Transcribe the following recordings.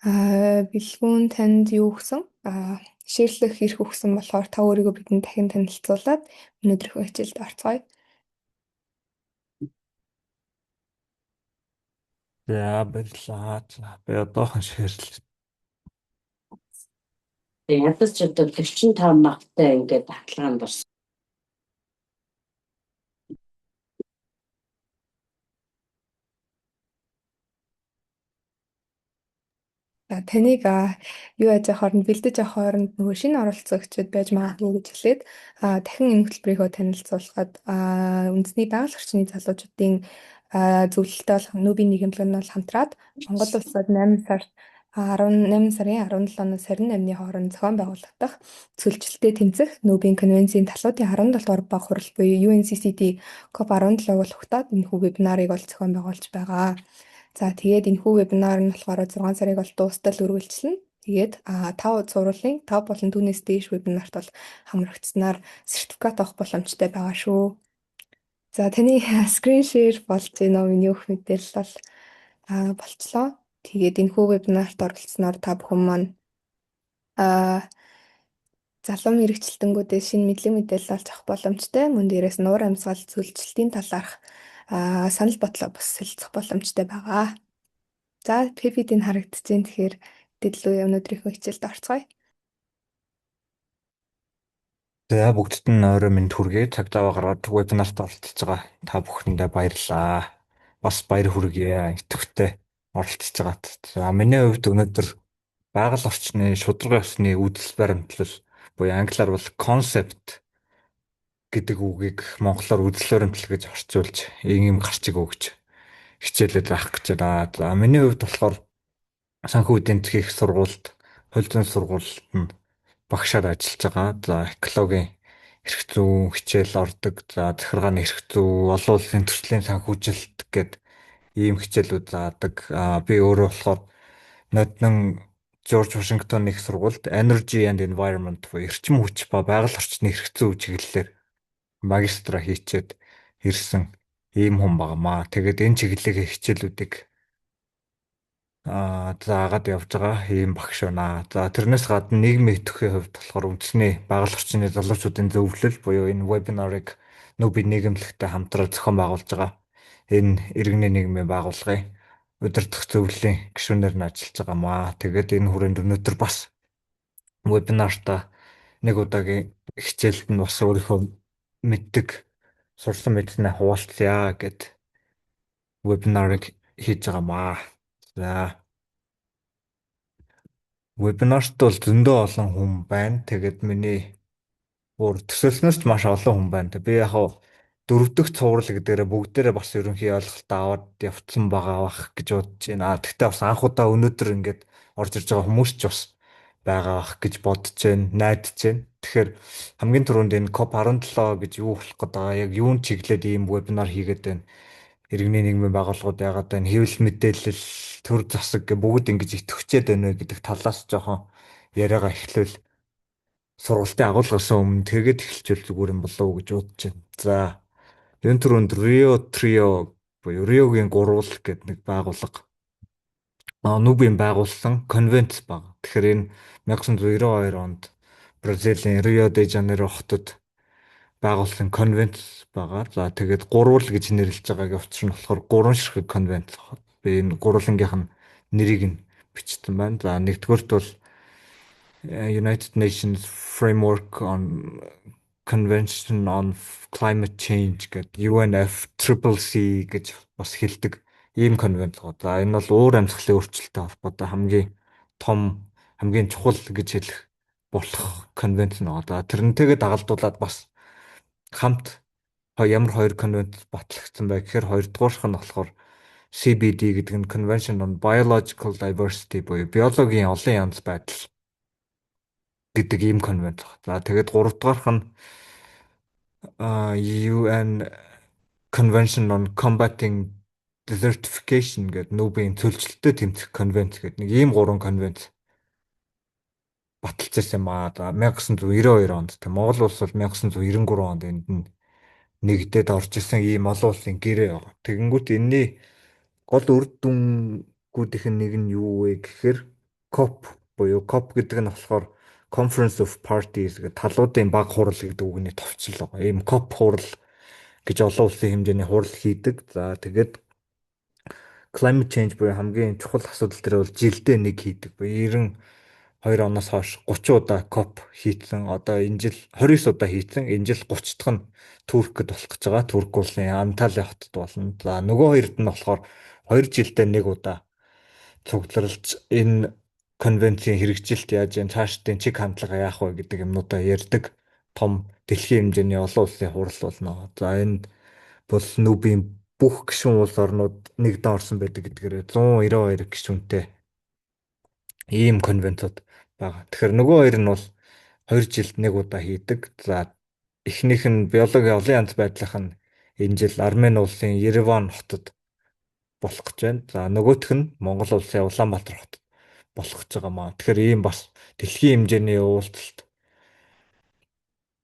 Бэлгүүн танд юу өгсөн? Жишээрлэх эрх өгсөн болохоор та өөрийгөө бидэнд дахин танилцуулаад өнөөдрийнхөө хичээлд орцгоё. За баярлалаа. За би одоохон шеэрлээ. Ядаж ч одоо 45 нагтай ингээд ахлагаанд орсон. За таныг юу яаж явах хооронд бэлдэж явах хооронд нөгөө шинэ оролцогчид байж магадгүй гэж хэлээд дахин энэ хөтөлбөрийнхөө танилцуулахад үндэсний байгаль орчны залуучуудын зөвлөлтөй болох нүүбийн нийгэмлэг нь бол хамтраад Монгол улсад 8 сард 18 сарын 17-наас 28-ны хооронд зохион байгуулагдах зөвлөлтөд тэмцэх нүүбийн конвенцийн талуудын 17 дугаар баг хурал буюу UNCCD COP17 бол хугацаанд энэхүү вебинарыг бол зохион байгуулж байгаа. За тэгээд энэхүү вебинар нь болохоор 6 сарыг бол дуустал үргэлжилнэ. Тэгээд 5 зурвалын 5 болон түүнээс дээш вебинарт бол хамрагдсанаар сертификат авах боломжтой байгаа шүү. За таны скрин шеэр болж байна уу? Миний өгөх мэдээлэл бол болчлоо. Тэгээд энэхүү вебинарт оролцсноор та бүхэн маань залуу мэрэгчлэлтэнгүүдээс шинэ мэдлэг мэдээлэл олж авах боломжтой. Мөн дээрээс нуур амьсгал зөвлөлтийн талаарх санал бодлоо бас солилцох боломжтой байгаа. За PPT-нд харагдаж байна. Тэгэхээр дэлгүү өнөөдрийнхөө хичээлд орцгоё. За бүгдд нь орой минь хүргэе. Цагдаа гаргаад вебинарт оролцож байгаа та бүхэндээ баярлалаа. Бас баяр хүргэе. Идэвхтэй оролцож байгаад. За миний хувьд өнөөдөр байгаль орчны шударга ёсны үзэл баримтлал буюу англиар бол concept гэдэг үгийг монголоор үзэл баримтлал гэж орчуулж ийм гарчиг өгч хичээлээд авах гэж байна. За миний хувьд болохоор санхүү эдийн засгийн их сургуульд, хууль зүйн сургуульд нь багшаар ажиллаж байгаа. За экологийн эрх зүйн хичээл ордог. За захиргааны эрх зүй, олон улсын төрслийн санхүүжилт гэд ийм хичээлүүд заадаг. Би өөрөө болохоор Ноднон Жорж Вашингтон их сургуульд Energy and Environment буюу эрчим хүч ба байгаль орчны эрх зүй чиглэлээр магистра хийчээд ирсэн ийм хүн багамаа. Тэгээд энэ чиглэлийн хичээлүүдийг заагаад явж байгаа ийм багш байна. За тэрнээс гадна нийгмийн идэвхтэй хувьд болохоор үндэсний байгаль орчны залуучуудын зөвлөл буюу энэ вебинарыг нүүбийн нийгэмлэгтэй хамтран зохион байгуулж байгаа. Энэ иргэний нийгмийн байгууллагын удирдах зөвлөлийн гишүүнээр нь ажиллаж байгаамаа. Тэгээд энэ хүрээнд өнөөдөр бас вебинартаа нэг удаагийн хичээлд нь бас өөрийнхөө мэддэг сурсан мэдснээ хуваалцъя гэд вебинарыг хийж байгаамаа. За вебинарт бол зөндөө олон хүн байна. Тэгээд миний өөр төсөөлснөөс ч маш олон хүн байна. Би яг дөрөв дэх цуврал гэдгээрээ бүгдээрээ бас ерөнхий ойлголтоо аваад явцсан байгаа бах гэж бодож байна. Тэгтээ бас анх удаа өнөөдөр ингээд орж ирж байгаа хүмүүс ч бас байгаа бах гэж бодож байна, найдаж байна. Тэгэхээр хамгийн түрүүнд энэ COP17 гэж юу болох гээд байгаа, яг юун чиглээд ийм вебинар хийгээд байна. Иргэний нийгмийн байгууллагууд яагаад байна, хэвлэл мэдээлэл, төр засаг гэ бүгд ингэж идэвхжээд байна вэ гэдэг талаас жоохон яриагаа эхлэвэл сургалтын агуулгаас өмнө тэгээд эхэлчихвэл зүгээр юм болов уу гэж бодож байна. За энэ түрүүнд Rio Trio буюу Риогийн гурвал гэдэг нэг байгууллага нүүбийн байгуулсан конвент баг. Тэгэхээр энэ 1992 онд Бразилийн Рио де Жанейро хотод байгуулсан конвент байгаа. За тэгээд гурвал гэж нэрлэж байгааг учир нь болохоор гурван ширхэг конвент. Би энэ гурвангийнх нь нэрийг нь бичсэн байна. За нэгдүгürt бол United Nations Framework on Convention on Climate Change гэдэг UNFCCC гэж бас хэлдэг ийм конвент байгаа. За энэ бол уур амьсгалын өөрчлөлттэй холбоотой хамгийн том, хамгийн чухал гэж хэлэх болох конвент нэг. За тэрнтэйгээ дагалдуулаад бас хамт ямар хоёр конвент батлагдсан бай гэхээр хоёрдугаарх нь болохоор CBD гэдэг нь Convention on Biological Diversity буюу биологийн олон янз байдал гэдэг ийм конвент байна. За тэгээд гуравдугаарх нь UN Convention on Combating Desertification гэдэг нүүбийн цөлжилтөд тэмцэх конвент гэдэг нэг ийм гурван конвент баталж ирсэн юм аа. За 1992 онд тийм Монгол улс бол 1993 онд энд нь нэгдээд орж исэн ийм олон улсын гэрээ байгаа. Тэгэнгүүт энэний гол үр дүнгуудийнх нь нэг нь юу вэ гэхээр COP буюу COP гэдэг нь болохоор Conference of Parties гэдэг талуудын баг хурал гэдэг үгний товчлол байгаа. Ийм COP хурал гэж олон улсын хэмжээний хурал хийдэг. За тэгээд climate change буюу хамгийн чухал асуудал дээр бол жилдээ нэг хийдэг. Буюу 92 оноос хойш 30 удаа COP хийцэн. Одоо энэ жил 29 удаа хийцэн. Энэ жил 30 дахь нь Туркэд болох гэж байгаа. Турк улсын Анталия хотод болно. За нөгөө хоёрд нь болохоор 2 жилдээ нэг удаа цугларч энэ конвенцийн хэрэгжилт яаж яа цаашдын чиг хандлага яах вэ гэдэг юмнуудаа ярьдаг том дэлхийн хэмжээний олон улсын хурал болно. За энд бол нүүбийн бүх гишүүн улс орнууд нэгдэн орсон байдаг гэдгээр 192 гишүүнтэй ийм конвенцууд байгаа. Тэгэхээр нөгөө хоёр нь бол 2 жилд нэг удаа хийдэг. За эхнийх нь биологийн олон янз байдлах нь энэ жил Армени улсын Ереван хотод болох гэж байна. За нөгөөх нь Монгол улсын Улаанбаатар хотод болох гэж байгаа маа. Тэгэхээр ийм бас дэлхийн хэмжээний уулзалт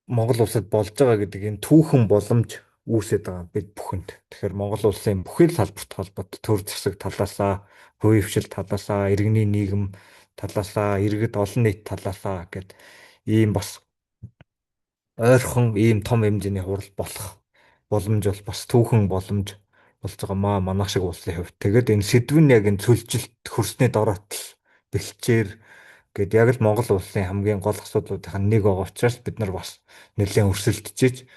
Монгол улсад болж байгаа гэдэг энэ түүхэн боломж үүсэт байгаа бид бүхэнд. Тэгэхээр Монгол улсын бүхэл салбарт холбоотой төр засаг талаасаа, хувийн хвшил талаасаа, иргэний нийгэм талаасаа, иргэд олон нийт талаасаа гэд ийм бас ойрхон ийм том хэмжээний хурал болох боломж бол бас түүхэн боломж болж байгаа маа манайх шиг улсын хувьд. Тэгээд энэ сэдв нь яг энэ цөлжилт хөрсний дороотл бэлчээр гэд яг л Монгол улсын хамгийн гол асуудлуудын нэг байгаа учраас бид нар бас нэлээд өрсөлдөж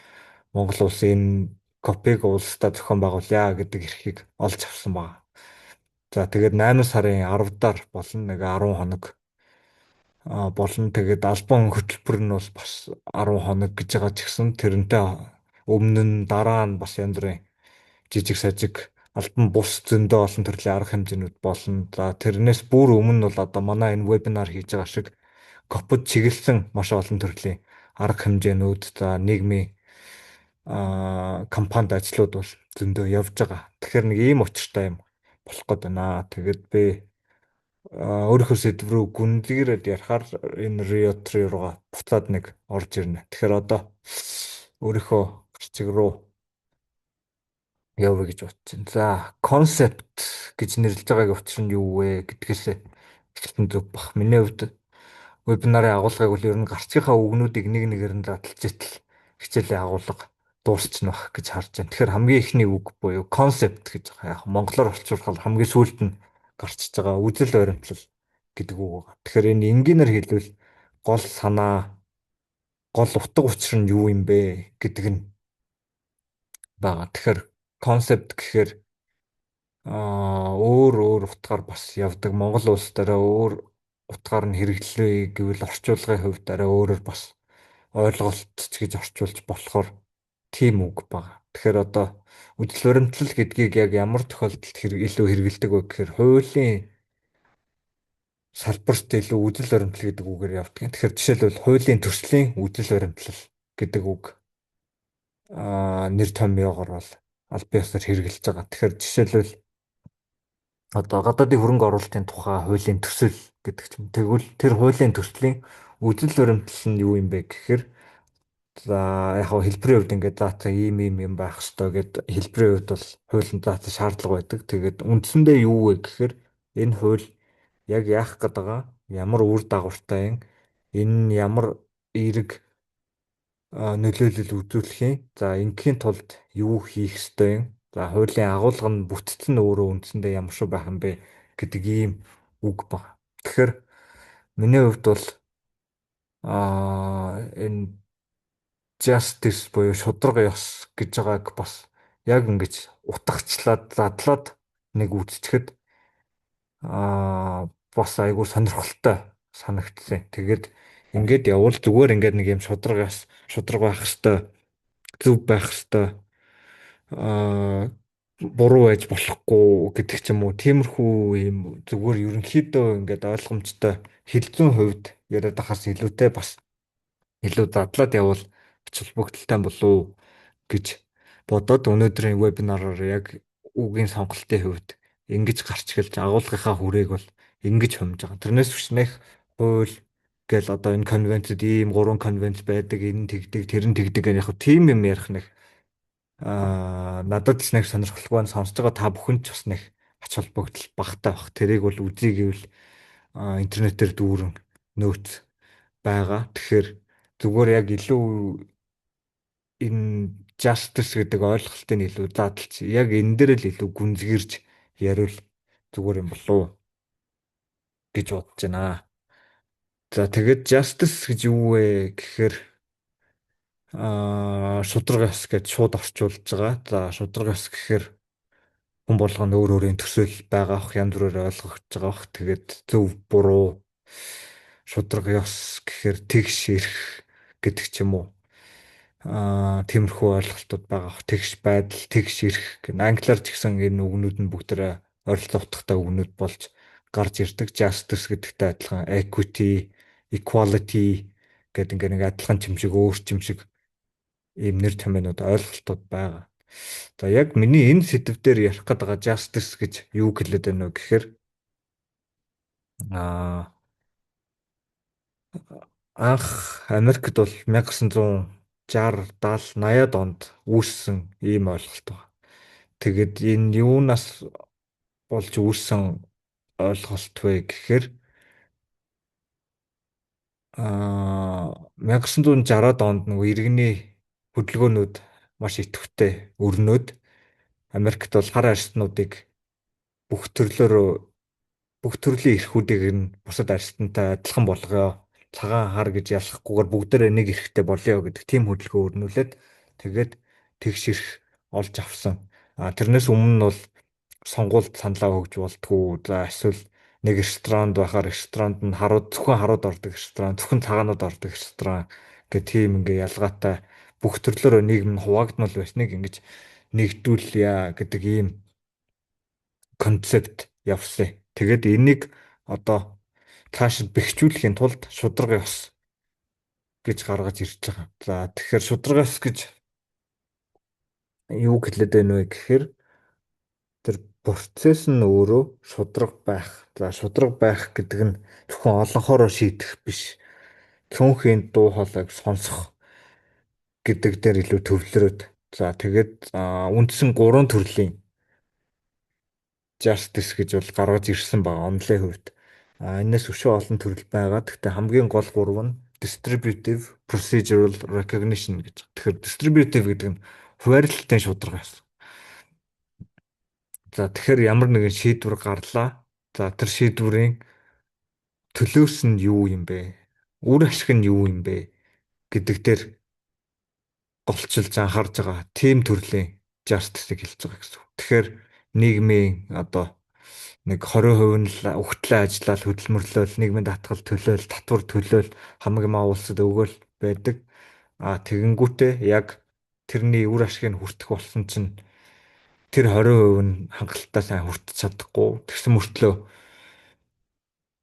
Монгол улсын энэ копиг улсдаа зохион байгуулъя гэдэг эрхийг олж авсан байна. За тэгээд 8 сарын 10-даар болно нэг 10 хоног болно. Тэгээд албан хөтөлбөр нь бол бас 10 хоног гэж байгаа ч гэсэн тэрнтэй өмнө нь дараа нь бас янз бүрийн жижиг сажиг албан бус зөндөө олон төрлийн арга хэмжээнүүд болно. За тэрнээс бүр өмнө нь бол одоо манай энэ вебинар хийж байгаа шиг копод чиглэсэн маш олон төрлийн арга хэмжээнүүд за нийгмийн компанид ажлууд бол зөндөө явж байгаа. Тэгэхээр нэг ийм учиртай юм болох гээд байна. Тэгээд би өөрийнхөө сэдв рүү гүнзгийрээд ярихаар энэ Риотри руугаа буцаад нэг орж ирнэ. Тэгэхээр одоо өөрийнхөө хэрчиг рүү явъя гэж бодож байна. За, концепт гэж нэрлэж байгаагийн учир нь юу вэ гэдгээс эхэлсэн зүг бах. Миний хувьд вебинарын агуулгыг бол ер нь гарчийнхаа үгнүүдийг нэг нэгээр нь задлж итэл хичээлийн агуулга дуусч нөх гэж харж байна. Тэгэхээр хамгийн ихний үг буюу концепт гэж байгаа. Яг монголоор орчуулахад хамгийн сүүлд нь гарчиж байгаа үзэл баримтлал гэдэг үг байгаа. Тэгэхээр энэ энгийнээр хэлбэл гол санаа, гол утга учир нь юу юм бэ гэдэг нь байгаа. Тэгэхээр концепт гэхээр өөр утгаар бас явдаг. Монгол улс дээр өөр утгаар нь хэрэглэе гэвэл орчуулгын хувьд арай өөрөөр бас ойлголт ч гэж орчуулж болохоор тийм үг байна. Тэгэхээр одоо үжил баримтлал гэдгийг яг ямар тохиолдолд илүү хэрэгэлдэг вэ гэхээр хуулийн салбарт илүү үжил баримтлал гэдэг үгээр явдаг. Тэгэхээр жишээлбэл хуулийн төслийн үжил баримтлал гэдэг үг нэр томьёогоор бол аль биесээр хэрэгжилж байгаа. Тэгэхээр жишээлбэл одоо гадаадын хөрөнгө оруулалтын тухай хуулийн төсөл гэдэг ч юм. Тэгвэл тэр хуулийн төслийн үжил баримтлал нь юу юм бэ гэхээр за яг хөө хэлбэрийн хувьд ингээд заасан ийм юм байх ёстой гэд хэлбэрийн хувьд бол хуулинд заасан шаардлага байдаг. Тэгээд үндсэндээ юу вэ гэхээр энэ хууль яг яах гээд байгаа, ямар үр дагавартай юм, энэ нь ямар эерэг нөлөөлөл үзүүлэх юм. За ингийн тулд юу хийх ёстой юм. За хуулийн агуулга нь бүтцэн нь өөрөө үндсэндээ ямар шиг байх юм бэ гэдэг ийм үг байна. Тэгэхээр миний хувьд бол энэ justice буюу шударга ёс гэж байгааг бас яг ингэж утгачлаад задлаад нэг үзчихэд бас айгүй сонирхолтой санагдсан. Тэгээд ингээд явал зүгээр ингээд нэг юм шударга ёс, шударга байх хэвээр, зөв байх хэвээр буруу байж болохгүй гэдэг ч юм уу. Тиймэрхүү юм зүгээр ерөнхийдөө ингээд ойлгомжтой хэлцүүн хувьд яриад ахаас илүүтэй бас илүү задлаад явал ач холбогдолтой болов гэж бодоод өнөөдрийн вебинараар яг үгийн сонголтын хувьд ингэж гарч эхэлж агуулгынхаа хүрээг бол ингэж хумж байгаа. Тэрнээс биш нэх хууль гэл одоо энэ конвенцэд ийм 3 конвенц байдаг, энэ тэгдэг, тэр нь тэгдэг гэх яг тийм юм ярих нэг надад ч нэг сонирхолтой сонсож байгаа та бүхэнд ч бас нэг ач холбогдол багтаа бах. Тэрийг бол үзье гэвэл интернетээр дүүрэн нөөц байгаа. Тэгэхээр зүгээр яг илүү энэ justice гэдэг ойлголтыг илүү задлж яг энэ дээр л илүү гүнзгийрч яриул зүгээр юм болов гэж бодож байна. За тэгээд justice гэж юу вэ гэхээр шударга ёс гэж шууд орчуулж байгаа. За шударга ёс гэхээр хүн болгоно өөр өөрийн төсөөл байгаа ах янз бүрээр ойлгож байгаа ах. Тэгээд зөв буруу шударга ёс гэхээр тэгш эрх гэдэг ч юм уу. Тиймэрхүү ойлголтууд байгаа. Тэгш байдал, тэгш ирэх гэх. Англиар ч гэсэн энэ үгнүүд нь бүгдээрээ ойролцоо утгатай үгнүүд болж гарч ирдэг. Justice гэдэгтэй адилхан equity, equality гэдэг ингээ нэг адилхан чимшиг, өөр чимшиг ийм нэр томьёонууд ойлголтууд байгаа. За яг миний энэ сэдв дээр ярих гээд байгаа justice гэж юу хэлээд байна вэ гэхээр аа анх Америкт бол 1960, 70, 80-ад онд үүссэн ийм ойлголт байна. Тэгээд энэ юунаас болж үүссэн ойлголт вэ гэхээр 1960-ад онд нөгөө иргэний хөдөлгөөнүүд маш идэвхтэй өрнөд Америкт бол хар арьснуудыг бүх төрлөөр бүх төрлийн эрхүүдийг нь бусад арьстантай адилхан болгоё. Цагаан хар гэж ялахгүйгээр бүгдээрээ нэг эрхтэй болёо гэдэг тийм хөдөлгөөн өрнүүлээд тэгээд тэгш эрх олж авсан. Тэрнээс өмнө нь бол сонгуульд саналаа өгж болтгоо. За эсвэл нэг ресторанд байхаар ресторанд нь харууд зөвхөн харууд ордог ресторан, зөвхөн цагаанууд ордог ресторан гэх тийм ингээ ялгаатай бүх төрлөөрөө нийгэм нь хуваагдмал байсныг ингэж нэгдүүлъя гэдэг ийм концепт явсан. Тэгээд энийг одоо цааш бэхжүүлэхийн тулд шударга ёс гэж гаргаж ирж байгаа. За тэгэхээр шударга ёс гэж юу хэлээд байна вэ гэхээр тэр процесс нь өөрөө шударга байх. За шударга байх гэдэг нь зөвхөн олонхороо шийдэх биш. Цөөнхийн дуу хоолойг сонсох гэдэг дээр илүү төвлөрөөд. За тэгээд үндсэн 3 төрлийн justice гэж бол гаргаж ирсэн байгаа онлын хувьд. Энэс өшөө олон төрөл байгаа. Гэхдээ хамгийн гол 3 нь distributive, procedural, recognition гэж. Тэгэхээр distributive гэдэг нь хуваарлалтын шударга ёс. За тэгэхээр ямар нэгэн шийдвэр гарлаа. За тэр шийдвэрийн төлөөс нь юу юм бэ? Үр ашиг нь юу юм бэ гэдэг дээр голчилж анхаарж байгаа. Тим төрлийн justice-ыг хэлж байгаа гэсэн үг. Тэгэхээр нийгмийн одоо нэг 20% нь өгтлээ ажиллаад хөдөлмөрлөөл, нийгмийн даатгал төлөөл, татвар төлөөл, хамаг маа улсад өгөөл байдаг. Тэгэнгүүтээ яг тэрний үр ашгийг хүртэх болсон чинь тэр 20% нь хангалттай сайн хүртэж чадахгүй. Тэгсэн мөртлөө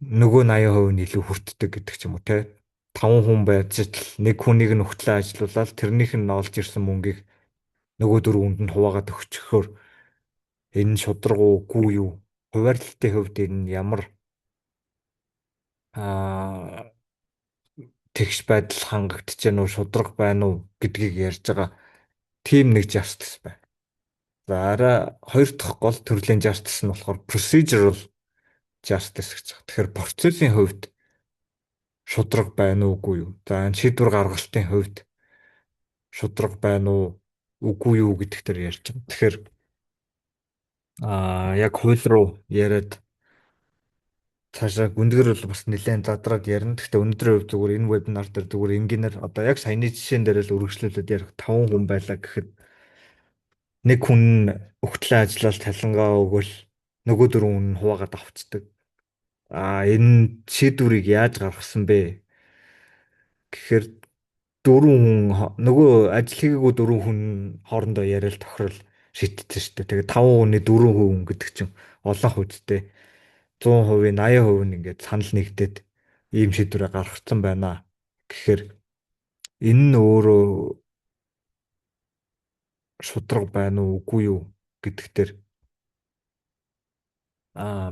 нөгөө 80% нь илүү хүртдэг гэдэг ч юм уу те. 5 хүн байж л нэг хүнийг нь өгтлээ ажилуулаад тэрнийх нь олж ирсэн мөнгийг нөгөө 4 хүнд нь хуваагаад өгчихөөр энэ шударга уугүй юу? Хуваарлалтын хувьд энэ ямар тэгш байдал хангагдаж байна уу, шударга байна уу гэдгийг ярьж байгаа тийм нэг justice байна. За арай хоёр дахь гол төрлийн justice нь болохоор procedural justice гэж байна. Тэгэхээр процессын хувьд шударга байна уугүй юу? За энэ шийдвэр гаргалтын хувьд шударга байна уу, үгүй юу гэдэгт ярьж байгаа. Тэгэхээр яг хууль руу яриад цаашаа гүндгэр бол бас нэлээд задраад ярина. Гэхдээ өнөөдрийн хувьд зүгээр энэ вебинар дээр зүгээр энгийнээр одоо яг саяны жишээн дээр л үргэлжлүүлээд ярих 5 хүн байлаа гэхэд нэг хүн өгтлээ ажиллаад цалингаа өгвөл нөгөө 4 хүн нь хуваагаад авцдаг. Энэ шийдвэрийг яаж гаргасан бэ гэхээр 4 хүн нөгөө ажил хийгээгүй 4 хүн хоорондоо яриад тохирол шийдтсэн шүү дээ. Тэгээ 5 хүний 4% гэдэг чинь олон хувьдтэй 100%, 80% нь ингээд санал нэгдээд ийм шийдвэрээ гаргацсан байна. Тэгэхээр энэ нь өөрөө шударга байна уу, үгүй юу гэдэгт төр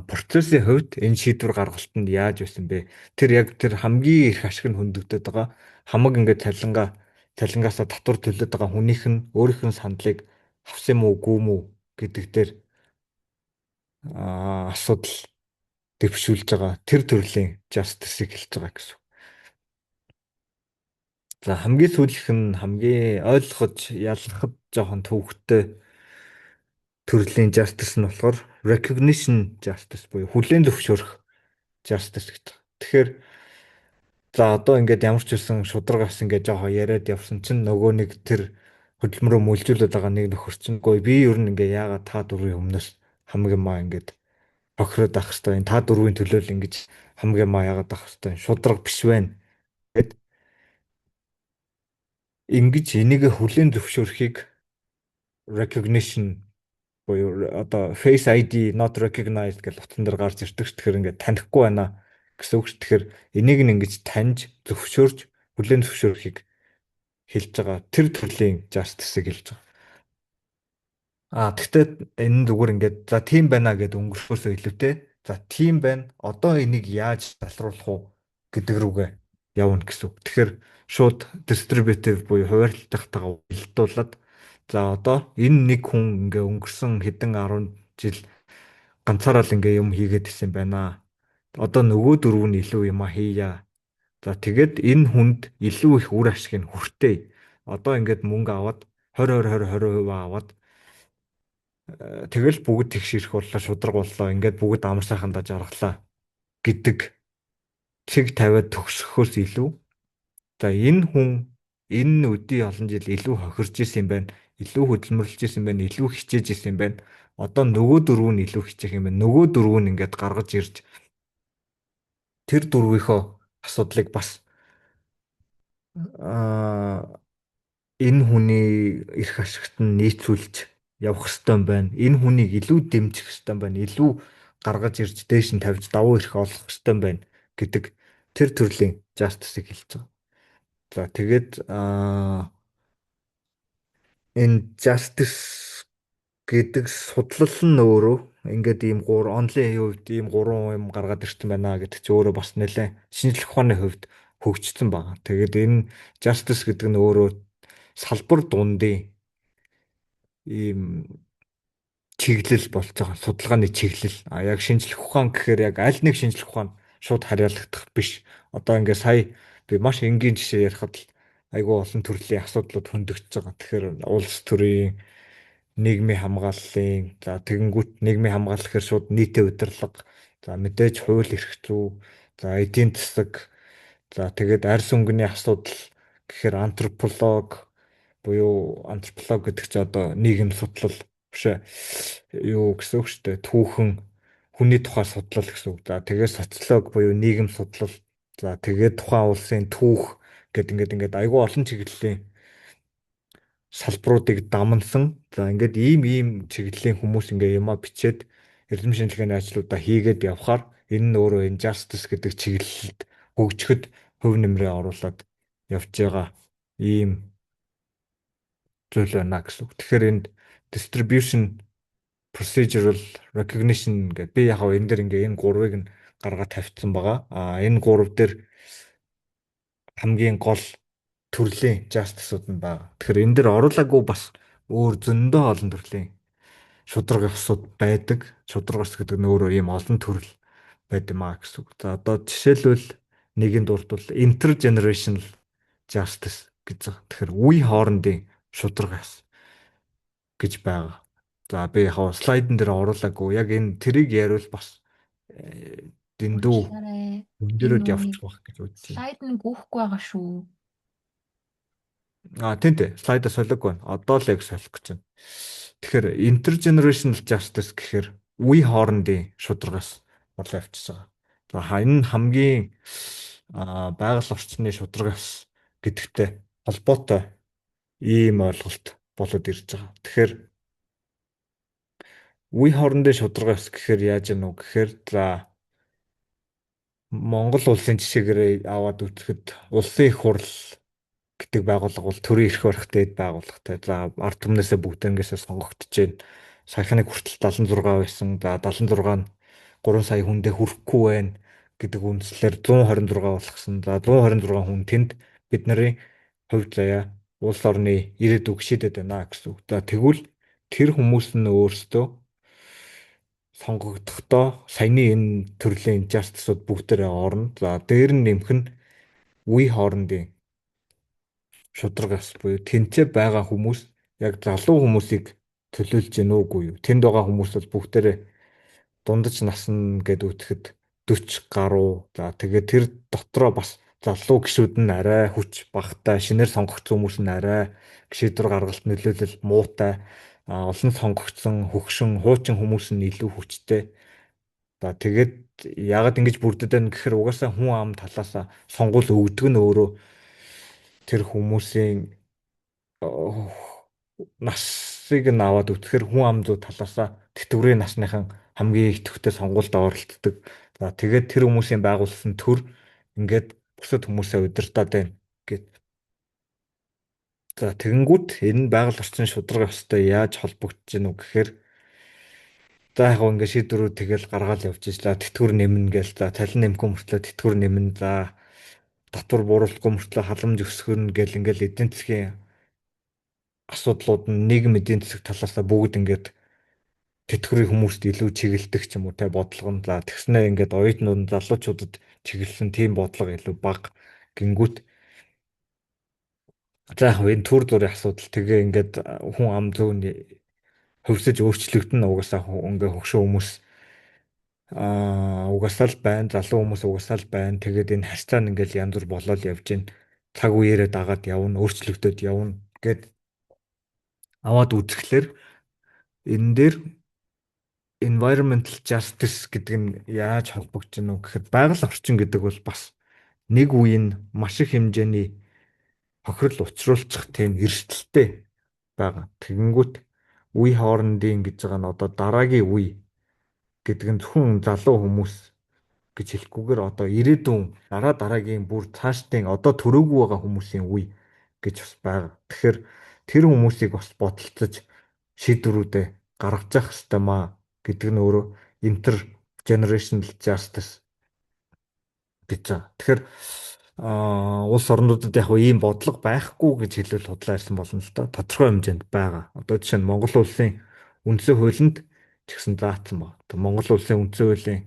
процессын хувьд энэ шийдвэр гаргалтанд яаж байсан бэ? Тэр яг тэр хамгийн их ашиг нь хөндөгдөд байгаа. Хамаг ингээд цалингаасаа татвар төлөд байгаа хүнийх нь өөрийнх нь сандлыг авсан юм уу, үгүй юм уу гэдэг дээр асуудал дэвшүүлж байгаа тэр төрлийн justice-ийг хэлж байгаа гэсэн. За хамгийн сүүлийнх нь хамгийн ойлгож яллахад жоохон төвөгтэй төрлийн justice нь болохоор recognition justice буюу хүлээн зөвшөөрөх justice гэж байна. Тэгэхээр за одоо ингээд ямар ч үсэн шударгаас ингээд жоохон яриад явсан чинь нөгөө нэг тэр хөдөлмөрөө мүлжүүлээд байгаа нэг нөхөр чинь гой би ер нь ингээд яагаад та дөрвийн өмнөөс хамгийн маа ингээд хохироод ах хэвээр та дөрвийн төлөө л ингэж хамгийн маа яагаад ах хэвээр шударга биш байна гэд ингэж энийг хүлээн зөвшөөрөхийг recognition буюу одоо face ID not recognized гэж утсан дээр гарч ирдэг ш. Тэгэхээр ингээд танихгүй байна гэсэн үг ш. Тэгэхээр энийг нь ингэж таньж зөвшөөрч хүлээн зөвшөөрөхийг хэлж байгаа тэр төрлийн justice-ыг хэлж байгаа. Тэгтээ энэ зүгээр ингээд за тийм байна гэд өнгөрөхөөсөө илүүтэй за тийм байна одоо энийг яаж залруулах уу гэдэг рүүгээ явна гэсэн үг. Тэгэхээр шууд distributive буюу хуваарлалтайгаа уялдуулаад за одоо энэ нэг хүн ингээ өнгөрсөн хэдэн 10 жил ганцаараа л ингээ юм хийгээд исэн байна. Одоо нөгөө дөрөв нь илүү юм хийя. За тэгээд энэ хүнд илүү их үр ашиг нь хүртээ. Одоо ингээд мөнгө аваад 20 аваад тэгэл бүгд тэгшэрх боллоо, шудраг боллоо. Ингээд бүгд амар сайхандаа жаргалаа гэдэг цэг тавиад төгсөхөөс илүү за энэ хүн энэ үдий олон жил илүү хохирж исэн юм байна. Илүү хөдөлмөрлөж исэн байна. Илүү хичээж исэн юм байна. Одоо нөгөө дөрөв нь илүү хичээх юм байна. Нөгөө дөрөв нь ингээд гаргаж ирж тэр дөрвийнхөө асуудлыг бас энэ хүний эрх ашигт нь нийцүүлж явах хэрэгтэй юм байна. Энэ хүнийг илүү дэмжих хэрэгтэй юм байна. Илүү гаргаж ирж дээш нь тавьж давуу эрх олох хэрэгтэй юм байна гэдэг тэр төрлийн justice-ыг хэлж байгаа. За тэгээд энэ justice гэдэг судлал нь өөрөө ингээд ийм онлын хувьд ийм гурван юм гаргаад ирсэн байна гэдэг чи өөрөө бас нэлээд шинжлэх ухааны хувьд хөгжсөн байна. Тэгээд энэ justice гэдэг нь өөрөө салбар дундын ийм чиглэл болж байгаа судалгааны чиглэл. Яг шинжлэх ухаан гэхээр яг аль нэг шинжлэх ухаан шууд харьяалагдах биш. Одоо ингээд сая би маш энгийн жишээ ярихад л айгүй олон төрлийн асуудлууд хөндөгдөж байгаа. Тэгэхээр улс төрийн нийгмийн хамгааллын за тэгэнгүүт нийгмийн хамгаалал гэхээр шууд нийтийн удирдлага за мэдээж хууль эрх зүй за эдийн засаг за тэгээд арьс өнгөний асуудал гэхээр антрополог гэдэг чи одоо нийгэм судлал биш ээ юу гэсэн үг шүү дээ түүхэн хүний тухай судлал гэсэн үг. За тэгээд социолог буюу нийгэм судлал за тэгээд тухайн улсын түүх гэдэг ингээд айгүй олон чиглэлийн салбаруудыг дамнсан. За ингээд ийм чиглэлийн хүмүүс ингээ юма бичээд эрдэм шинжилгээний ажлуудаа хийгээд явхаар энэ нь өөрөө энэ justice гэдэг чиглэлд хөгжөхөд хөв нэмрээ оруулаад явж байгаа ийм зүйл байна гэсэн үг. Тэгэхээр энд distribution procedural recognition гэдэг би яг энэ дэр ингээ энэ гурвыг нь гаргаад тавьчихсан байгаа. Энэ гурав дээр хамгийн гол төрлийн justice-ууд нь байгаа. Тэгэхээр энэ дэр оруулаагүй бас өөр зөндөө олон төрлийн шударга ёсууд байдаг. Шударга ёс гэдэг нь өөрөө ийм олон төрөл байд юм гэсэн үг. За одоо жишээлбэл нэгэнд дурдвал intergenerational justice гэж байгаа. Тэгэхээр үе хоорондын шударга ёс гэж байгаа. За би яг слайдн дээр оруулаагүй. Яг энэ тэрийг яриул бас дэндүү өндөрөд явчих واخ гэж үзсэн. Слайд нь гүхгүй байгаа шүү. Тийм слайдаа солиогүй байна. Одоо л яг солих гэж байна. Тэгэхээр intergenerational justice гэхээр үе хоорондын шударгаас болоо явчихсан. За энэ хамгийн байгаль орчны шударгаас гэдэгтэй холбоотой ийм ойлголт болоод ирж байгаа. Тэгэхээр үе хоорондын шударгаас гэхээр яаж яах вэ гэхээр за Монгол улсын жишээгээр аваад үзэхэд улсын их хурл гэдэг байгууллага бол төрийн эрх барих дээд байгууллагатай. За ард түмнээсээ бүгднгээс сонгогдож байна. Саяхныг хүртэл 76 байсан. За 76 нь 3 сая хүндээ хүрэхгүй байна гэдэг үндслээр 126 болгосон. За 126 хүн тэнд бидний хувь заяа улс орны ирээдүйг шийдэд байна гэсэн үг. За тэгвэл тэр хүмүүс нь өөрсдөө сонгогдохдоо саяны энэ төрлийн injustice-ууд бүгдээрээ орно. За дээр нь нэмэх нь үе хоорондын шударгаас буюу тэнцээ байгаа хүмүүс яг залуу хүмүүсийг төлөөлж гин үгүй юу? Тэнд байгаа хүмүүс бол бүгдээрээ дундаж насна гэд үтгэхэд 40 гаруй. За тэгээд тэр дотроо бас залуу гишүүд нь арай хүч багтай, шинээр сонгогдсон хүмүүс нь арай гишүүдэд гаргалт нөлөөлөл муутай. Олон сонгогдсон хөгшин хуучин хүмүүс нь илүү хүчтэй. За тэгээд яагаад ингэж бүрдээд байна гэхээр угаасаа хүн ам талаасаа сонгуул өгдөг нь өөрөө тэр хүмүүсийн насыг нь аваад үтгэхээр хүн амдууд талаасаа тэтгэврийн насныхан хамгийн их төвтэй сонгуульд оролцдог. За тэгээд тэр хүмүүсийн байгуулсан төр ингээд бусад хүмүүсээ удирдах байна гэд. За тэгэнгүүт энэ байгаль орчин шударга ёстой яаж холбогдож гинү гэхээр за яг гоо ингээд шийдвэрүүд тэгэл гаргаал явж ижлаа тэтгэвэр нэмнэ гээл за цалин нэмэхгүй мөртлөө тэтгэвэр нэмнэ за татвар бууруулахгүй мөртлөө халамж өсгөрнө гээл ингээл эдийн засгийн асуудлууд нь нийгэм эдийн засаг талаасаа бүгд ингээд тэтгэврийн хүмүүст илүү чиглэдэг ч юм уу те бодлого нь за тэгснээр ингээд оюутнууд нь залуучуудад чиглэсэн тийм бодлого илүү бага гингүүт за яг энэ төр зүрийн асуудал тэгээ ингээд хүн ам зүйн хөвсөж өөрчлөгдөн угаасаа ингээ хөгшөө хүмүүс угаасаа л байна залуу хүмүүс угаасаа л байна тэгээд энэ харьцаа нь ингээл янз бүр болоод явж гин цаг үеэрээ дагаад явна өөрчлөгдөд явна гэд аваад үзэхлээр энэ дээр environmental justice гэдэг нь яаж холбогдож байна вэ гэхэд байгаль орчин гэдэг бол бас нэг үеийн маш их хэмжээний хохирол учруулчих тийм эрсдэлтэй байгаа. Тэгэнгүүт үе хоорондын гэж байгаа нь одоо дараагийн үе гэдэг нь зөвхөн залуу хүмүүс гэж хэлэхгүйгээр одоо ирээдүйн дараагийн бүр цаашдын одоо төрөөгүй байгаа хүмүүсийн үе гэж бас байгаа. Тэгэхээр тэр хүмүүсийг бас бодолцож шийдвэрүүдээ гаргаж явах хэрэгтэй маа гэдэг нь өөрөө intergenerational justice гэж байгаа. Тэгэхээр улс орнуудад яг ийм бодлого байхгүй гэж хэлвэл худлаа ярьсан болно л доо. Тодорхой хэмжээнд байгаа. Одоо жишээ нь Монгол улсын үндсэн хуулинд ч гэсэн заасан байна. Монгол улсын үндсэн хуулийн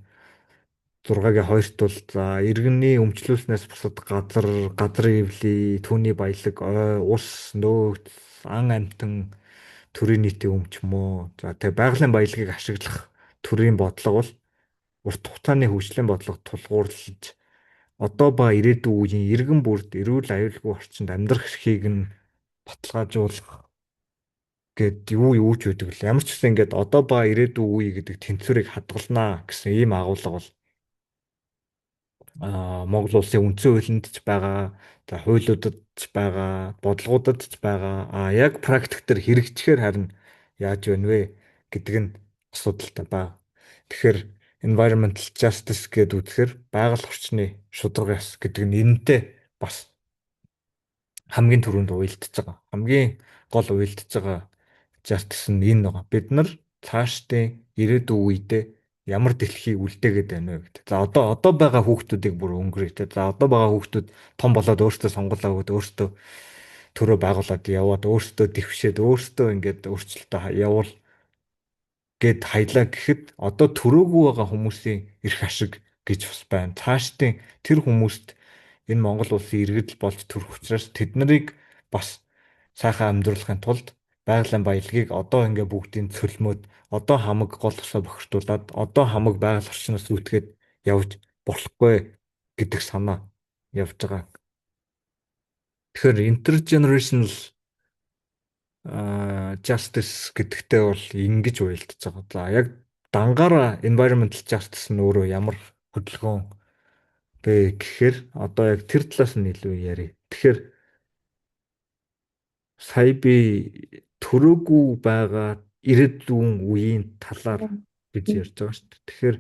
6-гийн 2-т бол за иргэний өмчлүүлснээс бусад газар эвлий, түүний баялаг, ой, ус, нөөц, ан амьтан төрийн нийтийн өмч мөө. За тэгээ байгалийн баялагийг ашиглах төрийн бодлого бол урт хугацааны хөгжлийн бодлого тулгуурлаж одоо ба ирээдүйн үеийн иргэн бүрд эрүүл аюулгүй орчинд амьдрах эрхийг нь баталгаажуулах гэд юу ч үүдэг л ямар ч гэсэн ингээд одоо ба ирээдүйн үе гэдэг тэнцвэрийг хадгалнаа гэсэн ийм агуулга бол Монгол улсын үндсэн хуулинд ч байгаа, за хуулиудад ч байгаа, бодлогуудад ч байгаа. Яг практик дээр хэрэгжихээр харин яаж вэ нвэ гэдэг нь асуудалтай байна. Тэгэхээр environmental justice гэдэг үгээр байгаль орчны шударга ёс гэдэг нь энэтэй бас хамгийн түрүүнд уялдаж байгаа. Хамгийн гол уялдаж байгаа justice нь энэ байгаа. Бид нар цаашдын ирээдүйн үедээ ямар дэлхийг үлдээгээд байна вэ гэдэг. За одоо байгаа хүүхдүүдийг бүр өнгөрөе те. За одоо байгаа хүүхдүүд том болоод өөрсдөө сонгуулаа өгөөд өөрсдөө төрөө байгуулад яваад өөрсдөө дэвшээд өөрсдөө ингээд өөрчлөлтөө явуул гэд хаялаа гэхэд одоо төрөөгүй байгаа хүмүүсийн эрх ашиг гэж бас байна. Цаашдын тэр хүмүүст энэ Монгол улсын иргэдэл болж төрөх учраас тэд нарыг бас сайхан амьдруулахын тулд байгалийн баялагийг одоо ингээ бүгдийг цөлмөөд одоо хамаг гол тосоо бохирдуулаад одоо хамаг байгаль орчноос үүдгээд явж болохгүй гэдэг санаа явж байгаа. Тэгэхээр intergenerational justice гэдэгтээ бол ингэж уялдаж байгаа. За яг дангаараа environmental justice нь өөрөө ямар хөдөлгөөн бэ гэхээр одоо яг тэр талаас нь илүү ярив. Тэгэхээр сая би төрөөгүй байгаа ирээдүйн үеийн талаар гэж ярьж байгаа шүү дээ. Тэгэхээр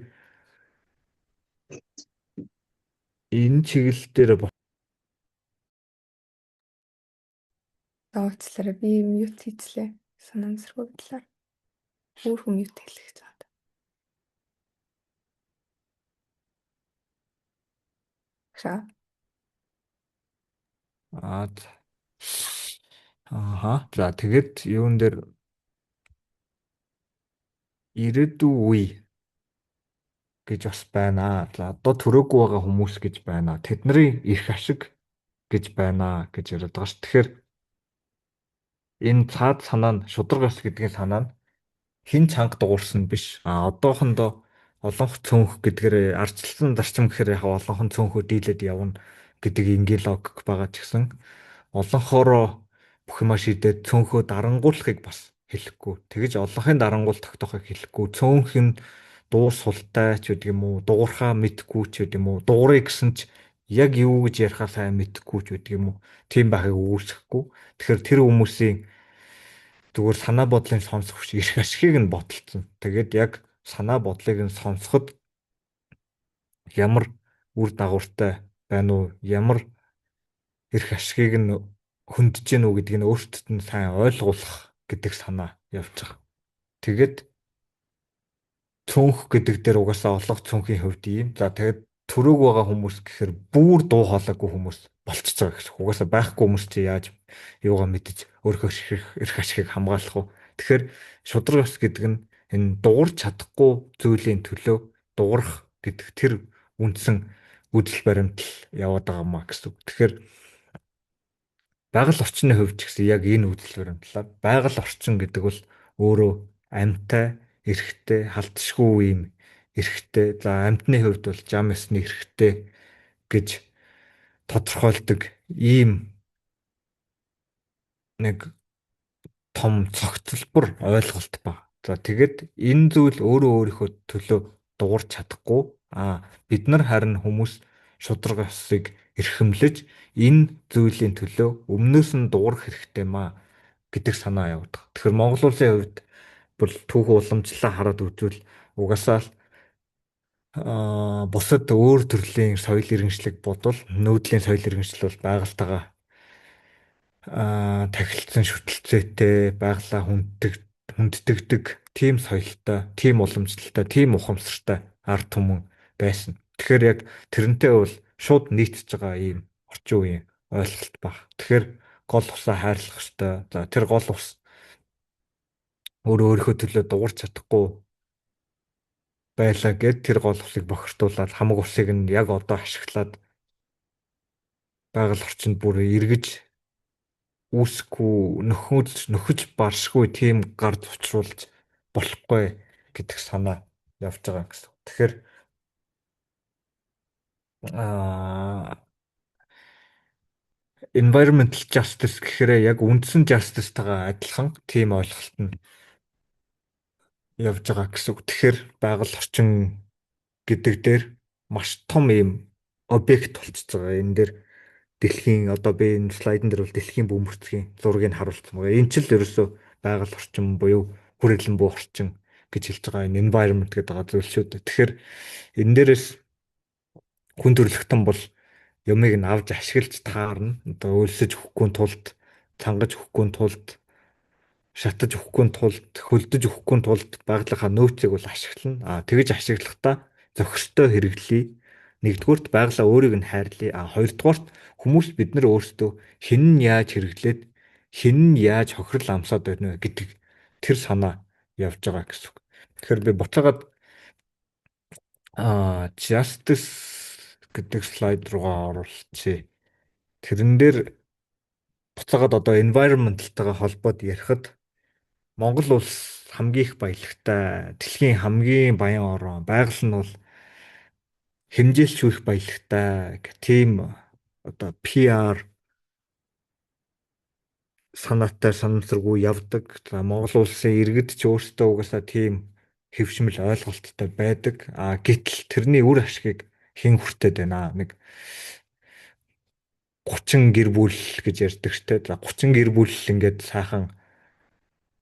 энэ чиглэл дээр Уучлаарай би мьют хийцлээ. Санамсаргүй талаар. Өөрөө мьют хэлэх гэж байна. за тэгэд юун дээр ирээдүйн үе гэж бас байна. За одоо төрөөгүй байгаа хүмүүс гэж байна. Тэдний эрх ашиг гэж байна гэж яриад байгаа ш. Тэгэхээр энэ цаад санаа нь шудраг ёс гэдгийн санаа нь хин чанга дуурсан биш. Одоохондоо олонх цөөнх гэдгээр ардчилсан зарчим гэхээр яг олонхон цөөнхөө дийлээд явна гэдэг ингийн логик байгаа ч гэсэн олонхороо бүх юма шийдээд цөөнхөө дарангуулахыг бас хэлэхгүй. Тэгэж олонхын дарангуул тогтоохыг хэлэхгүй. Цөөнх нь дуур султай ч гэдэг юм уу, дуурхаа мэдгүй ч гэдэг юм уу, дуурыг гэсэн ч яг юу гэж ярихаа сайн мэдгүй ч гэдэг юм уу. Тийм байхыг үүсэхгүй. Тэгэхээр тэр хүмүүсийн зүгээр санаа бодлын сонсох биш эрх ашигыг нь бодолцсон. Тэгээд яг санаа бодлыг нь сонсоход ямар үр дагавартай байна уу? Ямар эрх ашигыг нь хөндөж гэнэ үү гэдгийг нь өөртөд нь сайн ойлгуулах гэдэг санаа явж байгаа. Тэгээд цөөнх гэдэг дээр угаасаа олонх цөөнхийн хувьд ийм. За тэгээд төрөөг байгаа хүмүүс гэхээр бүр дуу хоолойгүй хүмүүс болчихж байгаа гэсэн. Угаасаа байхгүй хүмүүс чи яаж юугаа мэдэж өөрийнхөө эрх ашигыг хамгаалах вэ? Тэгэхээр шудраг ёс гэдэг нь энэ дуурч чадахгүй зүйлийн төлөө дуурах гэдэг тэр үндсэн үдэл баримтал яваад байгаа маа гэсэн. Тэгэхээр байгаль орчны хувьд ч гэсэн яг энэ үдэл баримтлал. Байгаль орчин гэдэг бол өөрөө амьтай, эрхтэй, халдшгүй юм эрхтэй. За амьтны хувьд бол зам ёсны эрхтэй гэж тодорхойлдог ийм нэг том цогцлбор ойлголт ба. За тэгэд энэ зүйл өөрөө өөрийнхөө төлөө дуурч чадахгүй. Бид нар харин хүмүүс шудраг ёсыг эрхэмлэж энэ зүйлийн төлөө өмнөөс нь дуурах хэрэгтэй маа гэдэг санаа явуулдаг. Тэгэхээр Монгол улсын хувьд бол түүх уламжлалаа хараад үзвэл угаасаа л бусад өөр төрлийн соёл иргэншлиг бодвол нүүдлийн соёл иргэншил бол байгальтайгаа тахилцсан шүтэлцээтэй байгалаа хүнддэгдэг тийм соёлтой, тийм уламжлалтай, тийм ухамсартай ард түмэн байсан. Тэгэхээр яг тэрнтэй бол шууд нийцж байгаа ийм орчин үеийн ойлголт баг. Тэгэхээр гол усаа хайрлах ёстой. За тэр гол ус өөрийнхөө төлөө дуурч чадахгүй байлаа гэд тэр гол усыг бохирдуулаад хамаг усыг нь яг одоо ашиглаад байгаль орчинд бүр эргэж үүсэхгүй нөхөж баршгүй тийм гар зурцруулж болохгүй гэдэг санаа явж байгаа гэсэн. Тэгэхээр environmental justice гэхээр яг үндсэн justice-тайгаа адилхан тийм ойлголт нь явж байгаа гэсэн. Тэгэхээр байгаль орчин гэдэг дээр маш том ийм объект болчихж байгаа. Энэ дээр дэлхийн одоо би энэ слайдн дээр бол дэлхийн бөмбөрцгийн зургийг харуулсан байгаа. Энэ ч л ерөөсөө байгаль орчин буюу хүрээлэн буй орчин гэж хэлж байгаа энэ environment гэдэг байгаа зүйл шүү дээ. Тэгэхээр энэ дээрээс хүн төрөлхтөн бол юмыг нь авч ашиглаж таарна. Одоо өлсөж өгөхгүй тулд, цангаж өгөхгүй тулд, шатаж өгөхгүй тулд, хөлдөж өгөхгүй тулд байгалийнхаа нөөцийг бол ашиглана. Тэгэж ашиглахдаа зохистой хэрэглэе. Нэгдүгüүрт байгалаа өөрийг нь хайрлая. Хоёрдугаарт хүмүүс бид нар өөрсдөө хэн нь яаж хэрэглээд хэн нь яаж хохирол амсаад байна вэ гэдэг тэр санаа явж байгаа гэсэн. Тэгэхээр би буцаагаад justice гэдэг слайд руугаа оруулчихъя. Тэрэн дээр буцаагаад одоо environmental-тайгаа холбоод ярихад Монгол улс хамгийн их баялагтай, дэлхийн хамгийн баян орн, байгаль нь бол хэмжээлч их баялагтай гэх тийм одоо PR санаатай санамсаргүй явдаг. За Монгол улсын иргэд ч өөрсдөө угаасаа тийм хэвшмэл ойлголттой байдаг. Гэтэл тэрний үр ашигыг хэн хүртээд байна? Нэг 30 гэр бүл гэж ярьдаг штэ. За 30 гэр бүл ингээд сайхан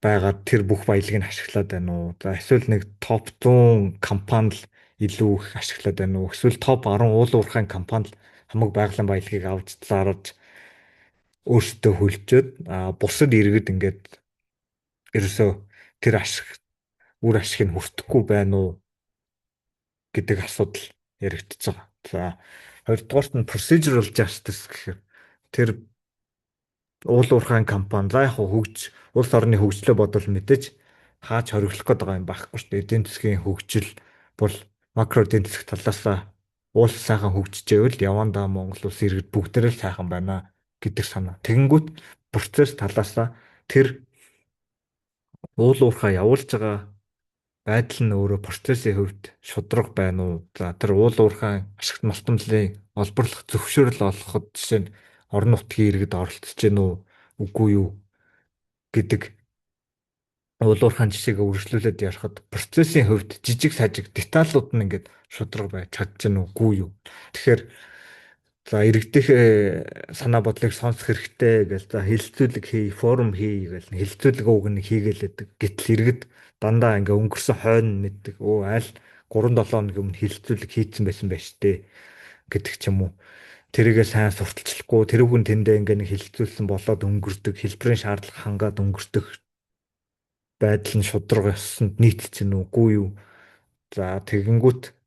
байгаад тэр бүх баялагийг ашиглаад байна уу? За эсвэл нэг топ 100 компани л илүү их ашиглаад байна уу? Эсвэл топ 10 уулуурхайн компани л хамаг байгалийн баялагийг авч зарж өөрсдөө хөлжөөд бусад иргэд ингээд ерөөсөө тэр үр ашиг нь хүртэхгүй байна уу гэдэг асуудал яригдчихэж байгаа. За хоёрдугаарт нь procedural justice гэхээр тэр уулуурхайн компани за яг улс орны хөгжлөө бодвол мэдээж хаач хориглох гээд байгаа юм байхгүй шүү дээ. Эдийн засгийн хөгжил бол макро эдийн засаг талаасаа уул сайхан хөгжижээвэл явандаа Монгол улс иргэд бүгдээрээ л сайхан байна гэдэг санаа. Тэгэнгүүт процесс талаасаа тэр уул уурхаа явуулж байгаа байдал нь өөрөө процессын хувьд шудраг байна уу? За тэр уул уурхайн ашигт малтамлын олборлох зөвшөөрөл олгоход жишээ нь орон нутгийн иргэд оролцож гэнэ үү? Үгүй юу гэдэг уул уурхайн жишээг үргэлжлүүлээд ярихад процессын хувьд жижиг сажиг деталууд нь ингээд шудраг байж чадж гэнэ үгүй юу? Тэгэхээр за иргэдийнх санаа бодлыг сонсох хэрэгтэй гэж за хилцүүлэг хий, форум хий гэж хилцүүлэг ууг нь хийгээлээдэг. Гэтэл иргэд дандаа ингээ өнгөрсөн хойно мэддэг. Өө аль 3-7 хоногийн өмнө хилцүүлэг хийцэн байсан байж тээ гэдэг ч юм уу. Тэрийгээ сайн сурталчлахгүй тэр хүн тэндээ ингээ нэг хилцүүлсэн болоод өнгөрдөг, хэлбэрийн шаардлага хангаад өнгөрдөг байдал нь шудраг ёсонд нийцсэн үгүй юу. За тэгэнгүүт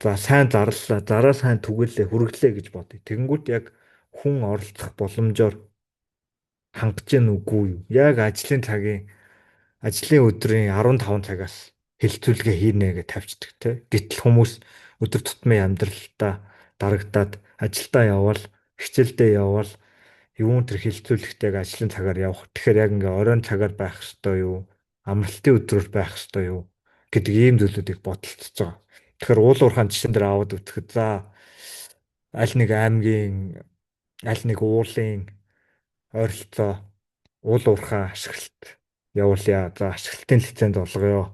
за сайн зарлаа. Зараа сайн түгэлээ, хүргэлээ гэж бодъё. Тэгэнгүүт яг хүн оролцох боломжоор хангаж гэнэ үгүй юу? Яг ажлын өдрийн 15 цагаас хилцүүлгээ хийнэ гэж тавьчихдаг те. Гэтэл хүмүүс өдөр тутмын амьдралдаа дарагдаад ажилдаа явбал, хичээлдээ явбал юун тэр хилцүүлэгтэйг ажлын цагаар явах. Тэгэхээр яг ингээ оройн цагаар байх ёстой юу? Амралтын өдрөөр байх ёстой юу? Гэдэг ийм зүйлүүдийг бодолцож байгаа. Тэгэхээр уул уурхайн жишээн дээр аваад үзэхэд за аль нэг аймгийн аль нэг уулын ойролцоо уул уурхайн ашиглалт явуулъя. За ашиглалтын лиценз олгоё.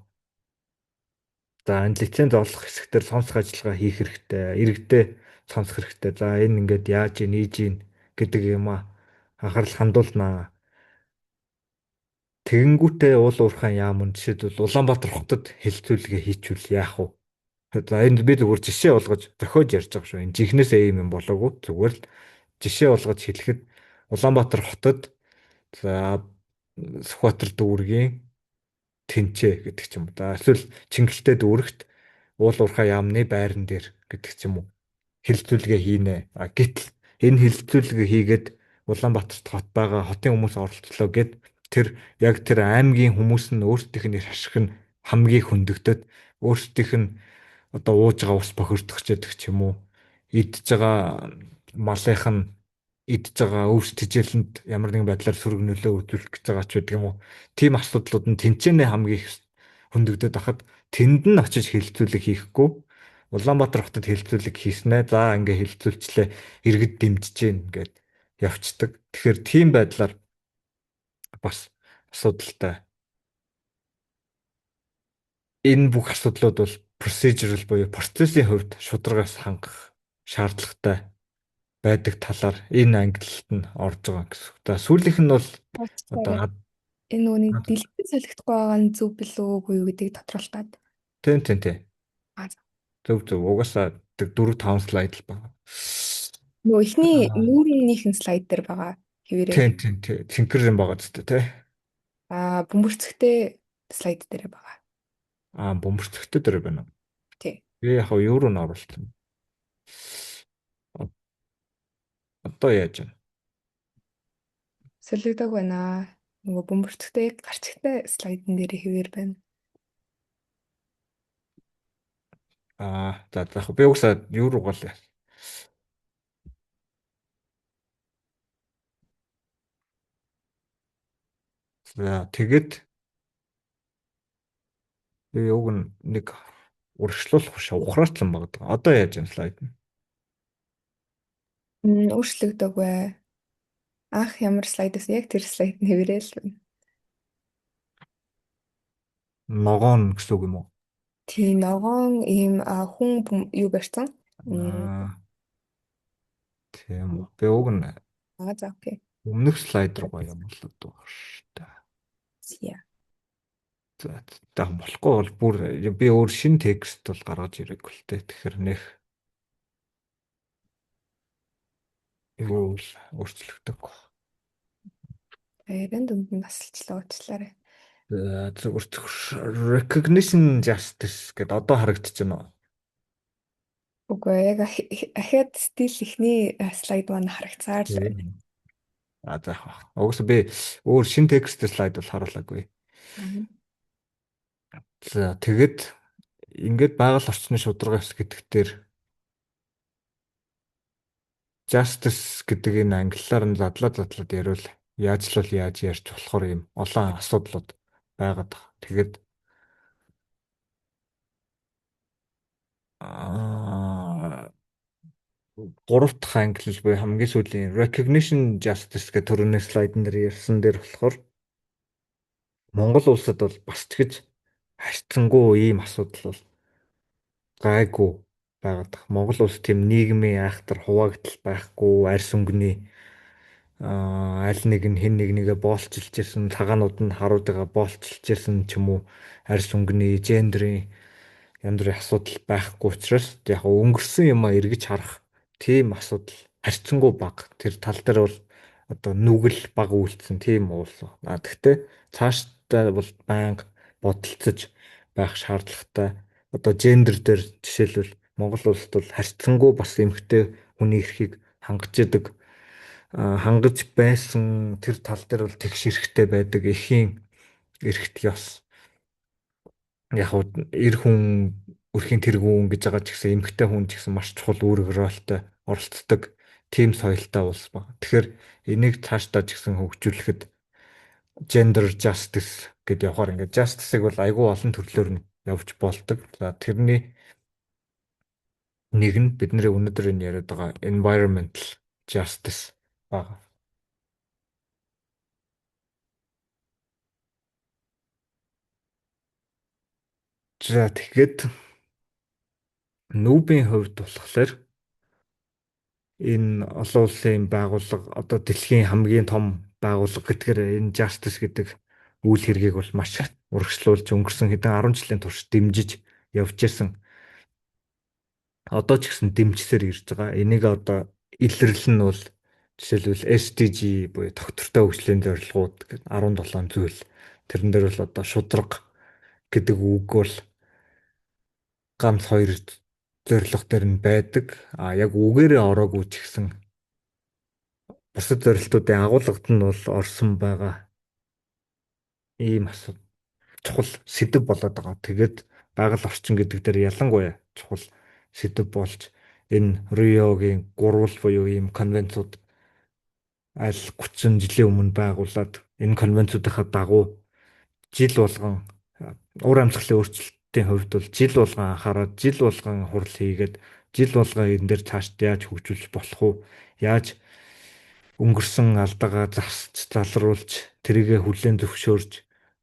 За энэ лиценз олох хэсгээр сонсох ажиллагаа хийх хэрэгтэй. Иргэдээ сонсох хэрэгтэй. За энэ ингээд яаж ийж ийн гэдэг юм анхаарал хандуулнаа. Тэгэнгүүтээ уул уурхайн яам жишээлбэл Улаанбаатар хотод хилцүүлгээ хийчихвэл яах вэ? За энд би зүгээр жишээ болгож зохиож ярьж байгаа шүү. Энэ жихнээсээ ийм юм болоогүй. Зүгээр л жишээ болгож хэлэхэд Улаанбаатар хотод за Сүхбаатар дүүргийн Тэнцээ гэдэг ч юм уу. За эсвэл Чингэлтэй дүүрэгт уул уурхай яамны байран дээр гэдэг ч юм уу. Хилцүүлгээ хийнэ. Гэтэл энэ хилцүүлгээ хийгээд Улаанбаатарт хот байгаа хотын хүмүүс оролцлоо гэд тэр яг тэр аймгийн хүмүүс нь өөрсдийнх нь ашиг нь хамгийн хөндөгдөд өөрсдийнх нь одоо ууж байгаа ус бохирдох гэдэг ч юм уу. Идж байгаа малынх нь идж байгаа өвс тэжээлэнд ямар нэгэн байдлаар сөрөг нөлөө үзүүлэх гэж байгаа ч гэдэг юм уу. Тийм асуудлууд нь тэнцэнэ хамгийн их хөндөгдөд ахад тэнд нь очиж хилцүүлэг хийхгүй Улаанбаатар хотод хилцүүлэг хийснэ. За ингээ хилцүүлчлээ иргэд дэмжиж гин гэд явцдаг. Тэгэхээр тийм байдлаар бас асуудалтай. Энэ бүх асуудлууд бол procedural буюу процессын хувьд шударгаас хангах шаардлагатай байдаг талаар энэ ангиллалт нь орж байгаа гэсэн. За сүүлийнх нь бол одоо энэ нүуний дэлгэцэн солигдохгүй байгаа нь зөв билүү үгүй юу гэдгийг тодорхойлтаад. Тийм. Зөв. Угаасаа 4-5 слайд л байна. Нөгөө ихний нүүрнийхэн слайд дээр байгаа хэвээрээ. Тийм. Цэнхэр юм байгаа зү тэ. Бөмбөрцөгтэй слайд дээр байгаа. Бөмбөрцөгтэй дээр байна уу? Тий. Би яг юу руу н оруулсан. Одоо яаж вэ? Солигдог байна. Нөгөө бөмбөрцөгтэй гарчигтай слайдн дээр хэвээр байна. За би угсаа юу руу гол. За тэгэд би уг нэг урагшлуулах биш ухраацсан багдаг. Одоо яаж юм слайд нь? Өөрчлөгдөг. Анх ямар слайд байсан яг тэр слайд нь хэвээрээ л байна. Ногоон гэсэн үг юм уу? Тийм ногоон ийм хүн юу барьсан? Тийм үү. Би уг нь За окей. өмнөх слайд руу юм болоод байгаа шүү дээ. Яа. За болохгүй бол бүр би өөр шин текст бол гаргаж ирээгүй л дээ. Тэгэхээр нэх юу өөрчлөгдөв. Баярын дүнд нь насалчлаа уучлаарай. Зүгээр recognition justice гэдээ одоо харагдаж байна уу? Үгүй яг ахаад стил ихний слайд маань харагцаар л байна. За угсаа би өөр шин текст слайд бол харуулаагүй. За тэгэд ингээд байгаль орчны шударга ёс гэдэг дээр justice гэдэг энэ англиар нь задлаад ярил яаж л бол яаж ярьж болохоор юм олон асуудлууд байгаад байгаа. Тэгээд гурав дахь англи буюу хамгийн сүүлийн recognition justice гэх төрөний слайдн дээр ярьсан дээр болохоор Монгол улсад бол бас ч гэж харьцангуй ийм асуудал бол гайгүй байгаад байна. Монгол улс тийм нийгмийн айхтар хуваагдал байхгүй, арьс өнгөний аль нэг нь хэн нэгнийгээ боолчилж ирсэн, цагаанууд нь харуудыгаа боолчилж ирсэн ч юм уу, арьс өнгөний, гендрийн янз бүрийн асуудал байхгүй учраас яг өнгөрсөн юмаа эргэж харах тийм асуудал харьцангуй бага. Тэр тал дээр бол одоо нүгэл бага үйлдсэн тийм уул. Гэхдээ цаашдаа бол байнга бодолцож байх шаардлагатай. Одоо гендер дээр жишээлбэл Монгол улсад бол харьцангуй бас эмэгтэй хүний эрхийг хангаж идэг хангаж байсан тэр тал дээр бол тэгш эрхтэй байдаг эхийн эрхт ёс яг эр хүн өрхийн тэргүүн гэж байгаа ч гэсэн эмэгтэй хүн ч гэсэн маш чухал үүрэг ролтой оролцдог team соёлтой улс байна. Тэгэхээр энийг цаашдаа ч гэсэн хөгжүүлэхэд gender justice гэдээ явахаар ингээд justice-ыг бол айгүй олон төрлөөр нь явж болдог. За тэрний нэг нь бидний өнөөдөр энэ яриад байгаа environmental justice байна. За тэгэхэд нүүбийн хувьд болохоор энэ олон улсын байгууллага одоо дэлхийн хамгийн том байгууллага гэдгээр энэ Justice гэдэг үйл хэргийг бол маш урагшлуулж өнгөрсөн хэдэн 10 жилийн турш дэмжиж явж ирсэн. Одоо ч гэсэн дэмжсээр ирж байгаа. Энийг одоо илэрлэл нь бол жишээлбэл SDG буюу тогтвортой хөгжлийн зорилгууд гэдэг 17 зүйл. Тэрэн дээр бол одоо шударга гэдэг үг бол ганц хоёр зорилго дээр нь байдаг. Яг үгээрээ ороогүй ч гэсэн бусад зорилтуудын агуулгад нь бол орсон байгаа ийм чухал сэдв болоод байгаа. Тэгээд байгаль орчин гэдэг дээр ялангуяа чухал сэдв болж энэ Риогийн гурвал буюу ийм конвенцууд аль 30 жилийн өмнө байгуулад энэ конвенцуудынхаа дагуу жил болгон ур амьсгалын өөрчлөлтийн хувьд бол жил болгон анхаарал, жил болгон хурал хийгээд жил болгон энэ дээр цаашд яаж хөгжүүлж болох уу? Яаж өнгөрсөн алдаагаа засч залруулж тэрийгэ хүлээн зөвшөөрж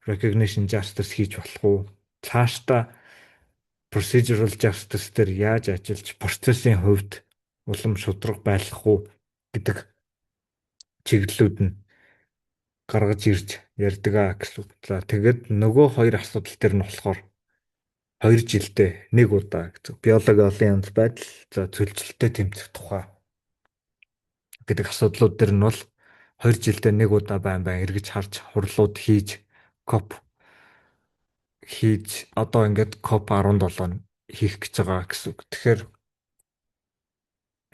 recognition justice хийж болох уу? Цаашдаа procedural justice дээр яаж ажиллаж процессын хувьд улам шударга байлгах уу гэдэг чиглэлүүд нь гаргаж ирж ярьдаг гэсэн үг. За тэгээд нөгөө хоёр асуудал дээр нь болохоор 2 жилдээ нэг удаа гэсэн биологи олон янз байдал за цөлжилттэй тэмцэх тухай гэдэг асуудлууд дээр нь бол 2 жилдээ нэг удаа байн эргэж харж хурлууд хийж COP хийж одоо ингээд COP 17 хийх гэж байгаа гэсэн үг. Тэгэхээр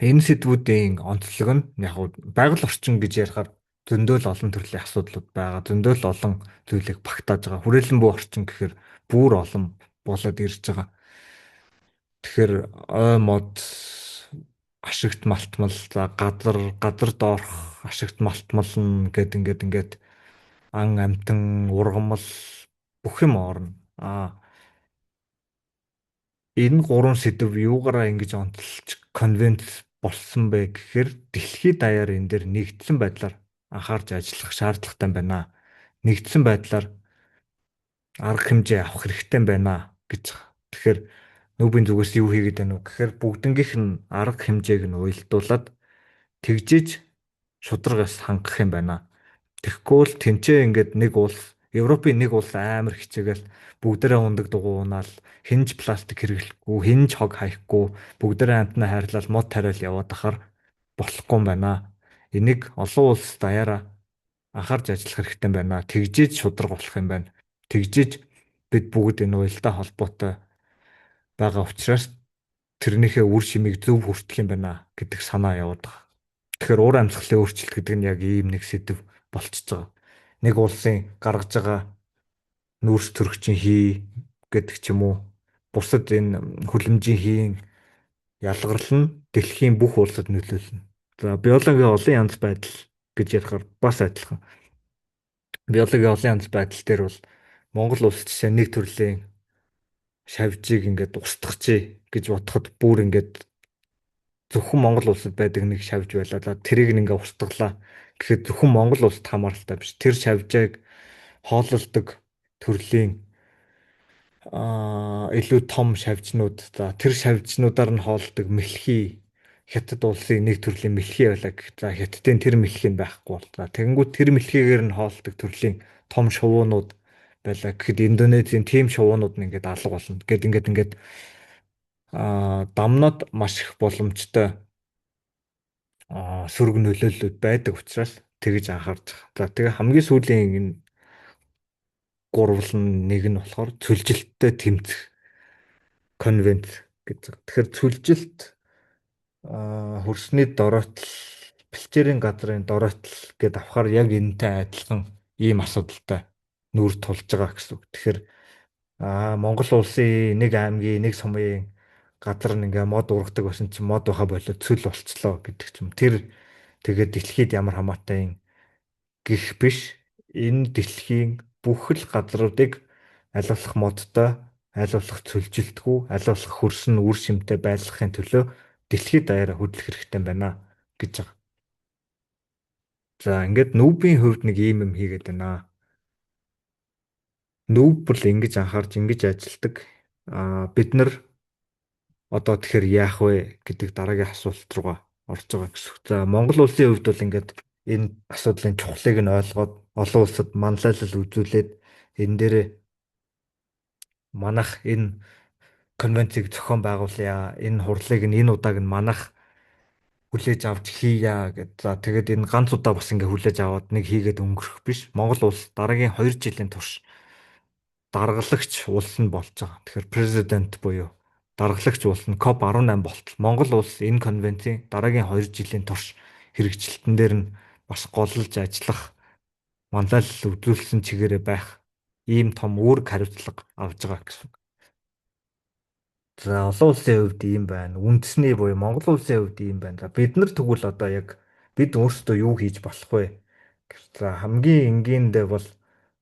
энэ сэдвүүдийн онцлог нь яг байгаль орчин гэж ярихаар зөндөө л олон төрлийн асуудлууд байгаа. Зөндөө л олон зүйлийг багтааж байгаа. Хүрээлэн буй орчин гэхээр бүр олон болоод ирж байгаа. Тэгэхээр ой мод ашигт малтмал за газар доорх ашигт малтмал ингээд ан амтан ургамал бүх юм орно. Энэ гурван сэдв юугаараа ингэж онцлж конвенц болсон бэ гэхээр дэлхийд даяар энэ дээр нэгдсэн байдлаар анхаарч ажиллах шаардлагатай байна. Нэгдсэн байдлаар арга хэмжээ авах хэрэгтэй байна гэж. Тэгэхээр нүүбийн зүгээс юу хийгээд байна вэ гэхээр бүгднгийнх нь арга хэмжээг нь уялдуулад тэгжиж шударгаас хангах юм байна. Тэгэхгүй л тэнцээ ингээд нэг улс Европын нэг улс амар хичээгээл бүгдээрээ ундаг дугуунаал хинж пластик хэрэглэхгүй, хинж хог хаяхгүй, бүгдээрээ амтнаа хайрлал мод тариал яваад ахаар болохгүй юм байна. Энийг олон улс даяараа анхаарч ажиллах хэрэгтэй байна. Тэгжиж шударга болох юм байна. Тэгжиж бид бүгд энэ уялдаа холбоотой байгаа учраас тэрнийхээ үр шимийг зөв хүртэх юм байна гэдэг санаа яваад байгаа. Тэгэхээр ур амьсгалын өөрчлөлт гэдэг нь яг ийм нэг сэдв болчихж байгаа. Нэг улсын гаргаж байгаа нүүрс төрөгчин хий гэдэг ч юм уу бусад энэ хүлэмжийн ялгарл нь дэлхийн бүх улсад нөлөөлнө. За биологийн олон янз байдал гэж ярихаар бас адилхан. Биологийн олон янз байдал дээр бол Монгол улс жишээ нэг төрлийн шавьжийг ингээд устгах гэж бодоход бүр ингээд зөвхөн Монгол улсад байдаг нэг шавьж байлаа. За тэрийг ингээ устгалаа. Гэхэд зөвхөн Монгол улсад хамааралтай биш. Тэр шавьжааг хоололдог төрлийн илүү том шавьжнууд. За тэр шавьжнуудаар нь хоолдог мэлхий Хятад улсын нэг төрлийн мэлхий байлаа гэх. За Хятадын тэр мэлхий нь байхгүй бол. За тэгэнгүүт тэр мэлхийгээр нь хоолдог төрлийн том шувуунууд байлаа. Гэхэд Индонезийн тийм шувуунууд нь ингээд алга болно. Ингээд дамнаад маш их боломжтой сөрөг нөлөөллүүд байдаг учраас тэгж анхаарч байгаа. За тэгээ хамгийн сүүлийн энэ гурвал нэг нь болохоор цөлжилттэй тэмцэх конвенц гэж. Тэгэхээр цөлжилт хөрсний дороотл бэлчээрийн газрын дороотл гэдээ авахаар яг энэтэй адилхан ийм асуудалтай нүүр тулж байгаа гэсэн үг. Тэгэхээр Монгол улсын нэг аймгийн нэг сумын газар нь ингээ мод ургадаг байсан чинь мод баха болоод цөл болцлоо гэдэг ч юм. Тэр тэгээд дэлхийд ямар хамаатай гэх биш. Энэ дэлхийн бүх л газруудыг аль болох модтой, аль болох цөлжилтгүй, аль болох хөрсөн үр шимтэй байлгахын төлөө дэлхийд даяараа хөдлөх хэрэгтэй байна гэж байгаа. За ингээд нүүбийн хувьд нэг ийм юм хийгээд байна. Нүүб бол ингэж анхаарч ингэж ажилдаг. Бид нар одоо тэгэхээр яах вэ гэдэг дараагийн асуулт руугаа орж байгаа гэсэн. За Монгол улсын хувьд бол ингээд энэ асуудлын чухлыг нь ойлгоод олон улсад манлайлал үзүүлээд энэ дээр манайх энэ конвенцийг зохион байгуулъя. Энэ хурлыг нь энэ удааг нь манайх хүлээж авч хийя гэд. За тэгээд энэ ганц удаа бас ингээ хүлээж аваад нэг хийгээд өнгөрөх биш. Монгол улс дараагийн 2 жилийн турш даргалагч улс нь болж байгаа. Тэгэхээр президент буюу даргалагч улс нь COP18 болтол Монгол улс энэ конвенцийн дараагийн 2 жилийн турш хэрэгжилтэн дээр нь бас голлож ажиллах манлайлал үзүүлсэн чигээрээ байх ийм том үүрэг хариуцлага авж байгаа гэсэн. За олон улсын хувьд ийм байна. Үндэсний буюу Монгол улсын хувьд ийм байна. За бид нар тэгвэл одоо яг бид өөрсдөө юу хийж болох вэ? За хамгийн энгийндээ бол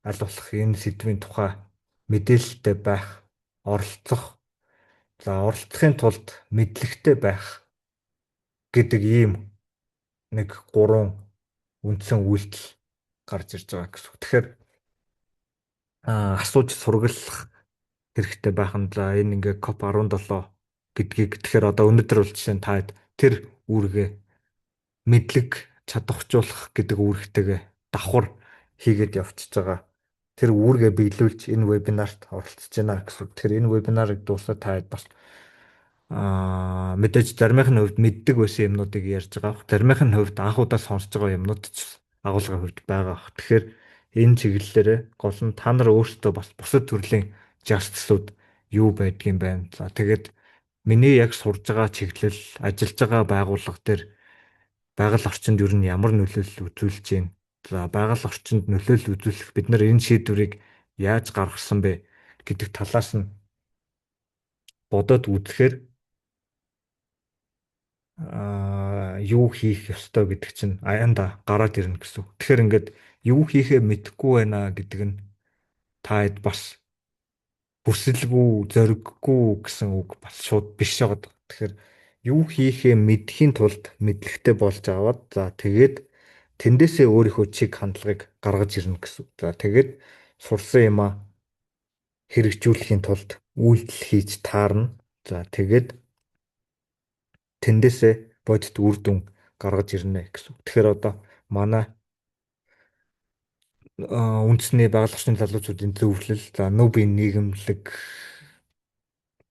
аль болох энэ сэдвийн тухай мэдээлэлтэй байх, оролцох. За оролцохын тулд мэдлэгтэй байх гэдэг ийм нэг 3 үндсэн үйлдэл гарч ирж байгаа гэсэн. Тэгэхээр асууж сургалах хэрэгтэй байх нь. За энэ ингээ COP17 гэдгийг тэгэхээр одоо өнөөдөр бол жишээ нь та тэр үүргээ мэдлэг чадварчуулах гэдэг үүрэгтэйгээ давхар хийгээд явчихж байгаа. Тэр үүргээ биелүүлж энэ вебинарт оролцож байна гэсэн. Тэгэхээр энэ вебинарыг дуусаад та бас мэдээж заримын хувьд мэддэг байсан юмнуудыг ярьж байгаа. Заримын хувьд анх удаа сонсож байгаа юмнууд ч агуулгын хувьд байгаа. Тэгэхээр энэ чиглэлээр гол нь та нар өөрсдөө бас бусад төрлийн justice-ууд юу байдгийм байна. За тэгээд миний яг сурж байгаа чиглэл, ажиллаж байгаа байгууллага дээр байгаль орчинд ер нь ямар нөлөөлөл үзүүлж байна. За байгаль орчинд нөлөөлөл үзүүлэх бид нар энэ шийдвэрийг яаж гаргасан бэ гэдэг талаас нь бодоод үзэхээр юу хийх ёстой гэдэг чинь аяанда гараад ирнэ гэсэн. Тэгэхээр ингээд юу хийхээ мэдэхгүй байна гэдэг нь та хэд бас хүсэлгүй, зориггүй гэсэн үг бас шууд биш жагаад. Тэгэхээр юу хийхээ мэдхийн тулд мэдлэгтэй болж аваад за тэгээд тэндээсээ өөрийнхөө чиг хандлагыг гаргаж ирнэ гэсэн. За тэгээд сурсан юмаа хэрэгжүүлэхийн тулд үйлдэл хийж таарна. За тэгээд тэндээсээ бодит үр дүн гаргаж ирнэ гэсэн. Тэгэхээр одоо манай үндэсний байгаль орчны залуучуудын зөвлөл, за нүүбийн нийгэмлэг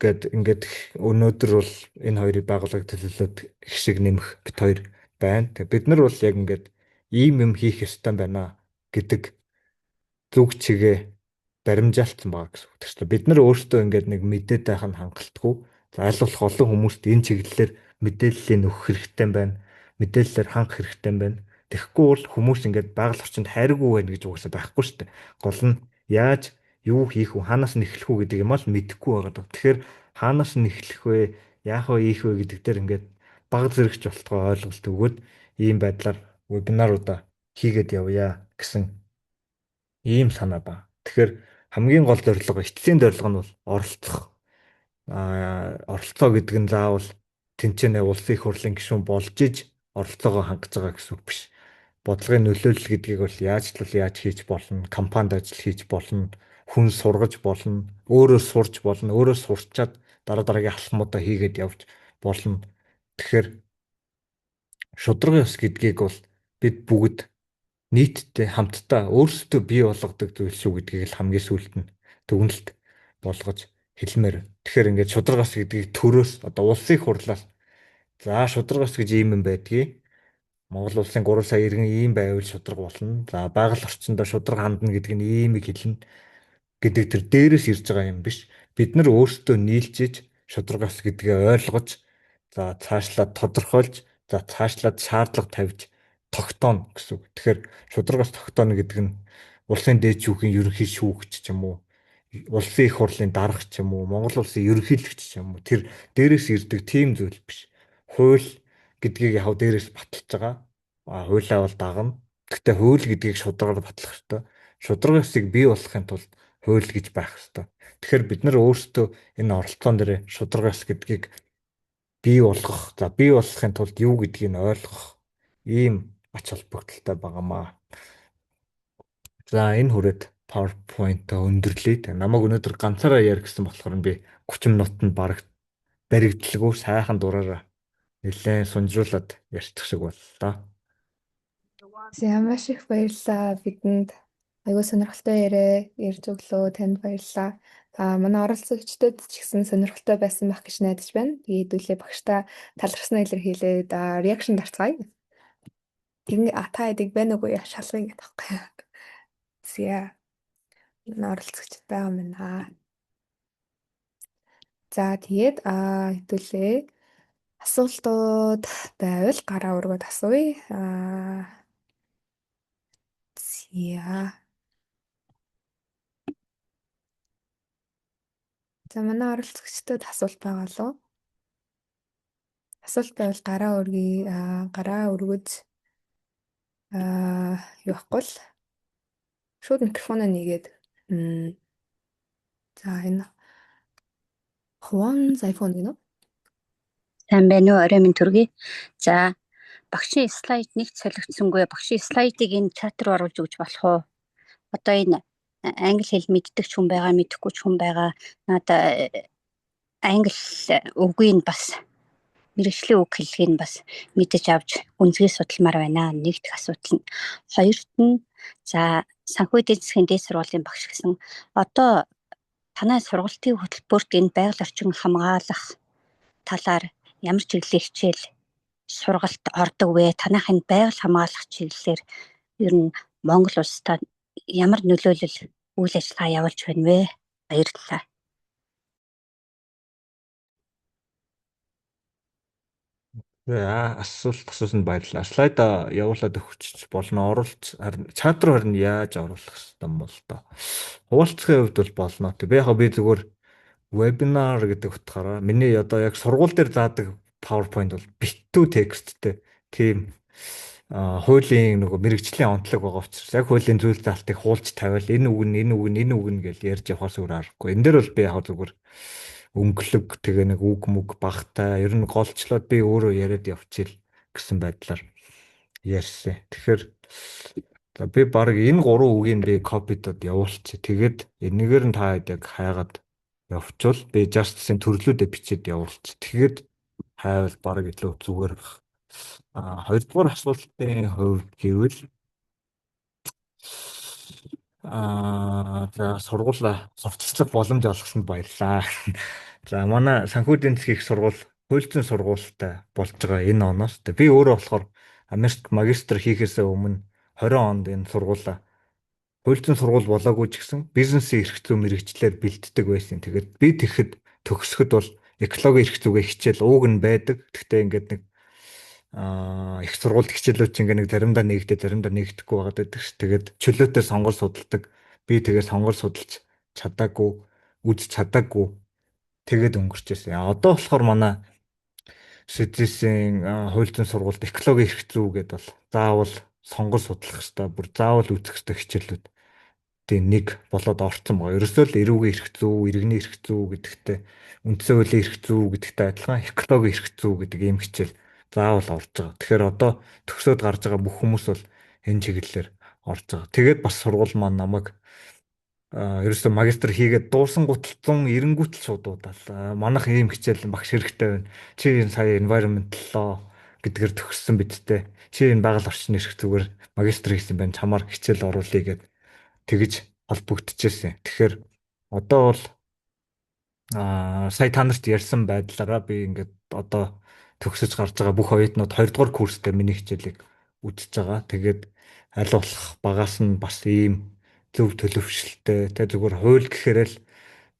гэд ингээд өнөөдөр бол энэ хоёрыг байгууллагыг төлөвлөлөөд их шиг нэмэх бит хоёр байна. Тэгээ бид нар бол яг ингээд ийм юм хийх ёстой байна гэдэг зүг чигээ баримжаалтсан байгаа гэсэн. Тэгэхээр бид нар өөрсдөө ингээд нэг мэдээд байх нь хангалтгүй. За аль болох олон хүмүүст энэ чиглэлээр мэдээллийг өгөх хэрэгтэй байна. Мэдээллээр хангах хэрэгтэй байна. Тэгэхгүй бол хүмүүс ингээд байгаль орчинд хайргүй байна гэж угаасаа байхгүй шүү дээ. Гол нь яаж юу хийх вэ, хаанаас нь эхлэх үү гэдэг юм ал мэдэхгүй байгаа. Тэгэхээр хаанаас нь эхлэх вэ, яах вэ, ийх вэ гэдэг дээр ингээд баг зэрэгч болтгой ойлголт өгөөд ийм байдлаар вебинаруудаа хийгээд явъя гэсэн ийм санаа ба. Тэгэхээр хамгийн гол зорилго, эцсийн зорилго нь бол оролцох. Оролцоо гэдэг нь заавал тэнцэнэ улсын их хурлын гишүүн болж иж оролцоогоо хангаж байгаа гэсэн үг биш. Бодлогын нөлөөлөл гэдгийг бол яаж хийж болно, компанид ажил хийж болно, хүн сургаж болно, өөрөө сурч болно, өөрөө сурчаад дараагийн алхмуудаа хийгээд явж болно. Тэгэхээр шударга ёс гэдгийг бол бид бүгд нийтдээ хамтдаа өөрсдөө бий болгодог зүйл шүү гэдгийг л хамгийн сүүлд нь дүгнэлт болгож хэлмээр. Тэгэхээр ингээд шударгаас гэдгийг төрөөс одоо улсын их хурлаас за шударгаас гэж ийм юм байдгийг Монгол улсын 3 сая иргэн ийм байвал шударга болно. За байгаль орчиндөө шударга хандна гэдэг нь иймийг хэлнэ гэдэг тэр дээрээс ирж байгаа юм биш. Бид нар өөрсдөө нийлжиж шударгаас гэдгээ ойлгож за цаашлаад тодорхойлж за цаашлаад шаардлага тавьж тогтооно гэсэн үг. Тэгэхээр шударгаас тогтооно гэдэг нь улсын дээд шүүхийн ерөнхий шүүгч ч юм уу, улсын их хурлын дарга ч юм уу, Монгол улсын ерөнхийлөгч ч юм уу тэр дээрээс ирдэг тийм зүйл биш. Хууль гэдгийг яг дээрээс баталж байгаа. Хуулиа бол дагна. Гэхдээ хууль гэдгийг шударгаар батлах хэрэгтэй. Шударгаасыг бий болгохын тулд хууль гэж байх хэрэгтэй. Тэгэхээр бид нар өөрсдөө энэ оролцоон дээр шударгаас гэдгийг бий болгох, за бий болгохын тулд юу гэдгийг нь ойлгох ийм ач холбогдолтой байгаамаа. За энэ хүрээд PowerPoint-а өндөрлөе. Намайг өнөөдөр ганцаараа ярих гэсэн болохоор би 30 минутанд бараг баригдлаггүй сайхан дураараа нэлээд сунжруулад ярьчих шиг боллоо. За маш их баярлалаа. Бидэнд аюул сонирхолтой ярьж өглөө. Танд баярлалаа. Манай оролцогчдод ч гэсэн сонирхолтой байсан байх гэж найдаж байна. Би хэдүүлээ багштай талархснаа илэрхийлээд реакшн дарцгаая. Та эдэг байна уу яа шалгая гэдэг байхгүй. За. Манай оролцогчд байгаа мэнаа. За тэгээд хэдүүлээ асуултууд байвал гараа өргөд асууя. За манай оролцогчдод асуулт байгаа лу. Асуулт байвал гараа өргөе. Гараа өргөж явахгүй л шууд микрофоноо нэгээд за энэ Хуан iPhone гэнэ үү? Сайн байна уу? Орой минь төргий. За багшийн слайд нэгт солигдсонгүй. Багшийн слайдыг энэ чат руу оруулж өгч болох уу? Одоо энэ англи хэл мэддэг ч хүн байгаа, мэдэхгүй ч хүн байгаа. Надаа англи үгийг бас мэргэжлийн үг хэллэгийг бас мэдэж авч үнзгээ судалмаар байна. Нэгт асуудал нь. Хоёрт нь за санхүү эдийн засгийн дээд сургуулийн багш гэсэн одоо танай сургалтын хөтөлбөрт энэ байгаль орчин хамгаалах талаар ямар чиглэлийн хичээл сургалт ордог вэ? Танайх энэ байгаль хамгаалах чиглэлээр ер нь Монгол улстай ямар нөлөөлөл үйл ажиллагаа явуулж байна вэ? Баярлалаа. Асуулт асуусан баярлалаа. Слайда явуулаад өгч болно. Харин чат руу харин яаж оруулах юм бол тоо. Хуваалцахын хувьд бол болно. Би зүгээр вебинар гэдэг утгаараа миний одоо яг сургууль дээр заадаг PowerPoint бол битүү тексттэй тийм хуулийн мэрэгжлийн онцлог байгаа учраас яг хуулийн зүйл залтыг хуулж тавиал энэ үг нь гэж ярьж явахаас өөр аргагүй. Энэ дээр бол би зүгээр өнгөлөг тэгээ нэг үг мүг багтай ер нь голчлоод би өөрөө яриад явчихъя гэсэн байдлаар ярьсан. Тэгэхээр би баг энэ 3 үгийг би копидод явуулчих. Тэгээд энэгээр нь та яг хайгаад явуучвал би justice-ийн төрлүүдээ бичээд явуулчих. Тэгээд хайвал баг илүү зүгээр байх. Хоёрдугаар асуултын хувьд гэвэл за сургуулаа сурталчлах боломж олгосонд баярлалаа. За манай санхүү эдийн засгийн их сургууль хуульчин сургуультай болж байгаа энэ оноос. Би өөрөө болохоор Америк магистр хийхээс өмнө 20 онд энэ сургуулаа хуульчин сургууль болоогүй ч гэсэн бизнесийн эрх зүй мэрэгчлэр бэлддэг байсан. Тэгээд би тэгэхэд төгсөхөд бол экологийн эрх зүйгээ хичээл ууг нь байдаг. Гэхдээ ингээд нэг их сургуульд хичээлүүд чинь нэг заримдаа нэгдэж заримдаа нэгдэхгүй байгаад байдаг ш. Тэгээд чөлөөтэй сонгол судалдаг. Би тэгээд сонгол судалж чадаагүй, үзэж чадаагүй тэгээд өнгөрч ирсэн. Одоо болохоор манай сэдвийн хууль зүйн сургуульд экологи эрх зүй гэдэг бол заавал сонгож судлах хэрэгтэй, бүр заавал үзэх хэрэгтэй хичээлүүд тийм нэг болоод орцсон байгаа. Ерөөсөө л эрүүгийн эрх зүй, иргэний эрх зүй гэдэгтэй үндсэн хуулийн эрх зүй гэдэгтэй адилхан экологи эрх зүй гэдэг ийм хичээл заавал орж байгаа. Тэгэхээр одоо төгсөөд гарч байгаа бүх хүмүүс бол энэ чиглэлээр орж байгаа. Тэгээд бас сургууль маань намайг ерөөсөө магистр хийгээд дуурсан гуталцсан эренгүүтэл шууд дуудаал. Манайх ийм хичээл багш хэрэгтэй байна. Чи энэ сая environmental law гэдгээр төгссөн бидтэй. Чи энэ байгаль орчны эрх зүгээр магистр хийсэн байна. Чамаар хичээл оруулъя гэд тэгж холбогдчихжээ. Тэгэхээр одоо бол сая та нарт ярьсан байдлаараа би ингээд одоо төгсөж гарч байгаа бүх оюутнууд 2 дугаар курстэй миний хичээлийг үзэж байгаа. Тэгээд аль болох багаас нь бас ийм зөв төлөвшөлттэй тэ зүгээр хууль гэхээр л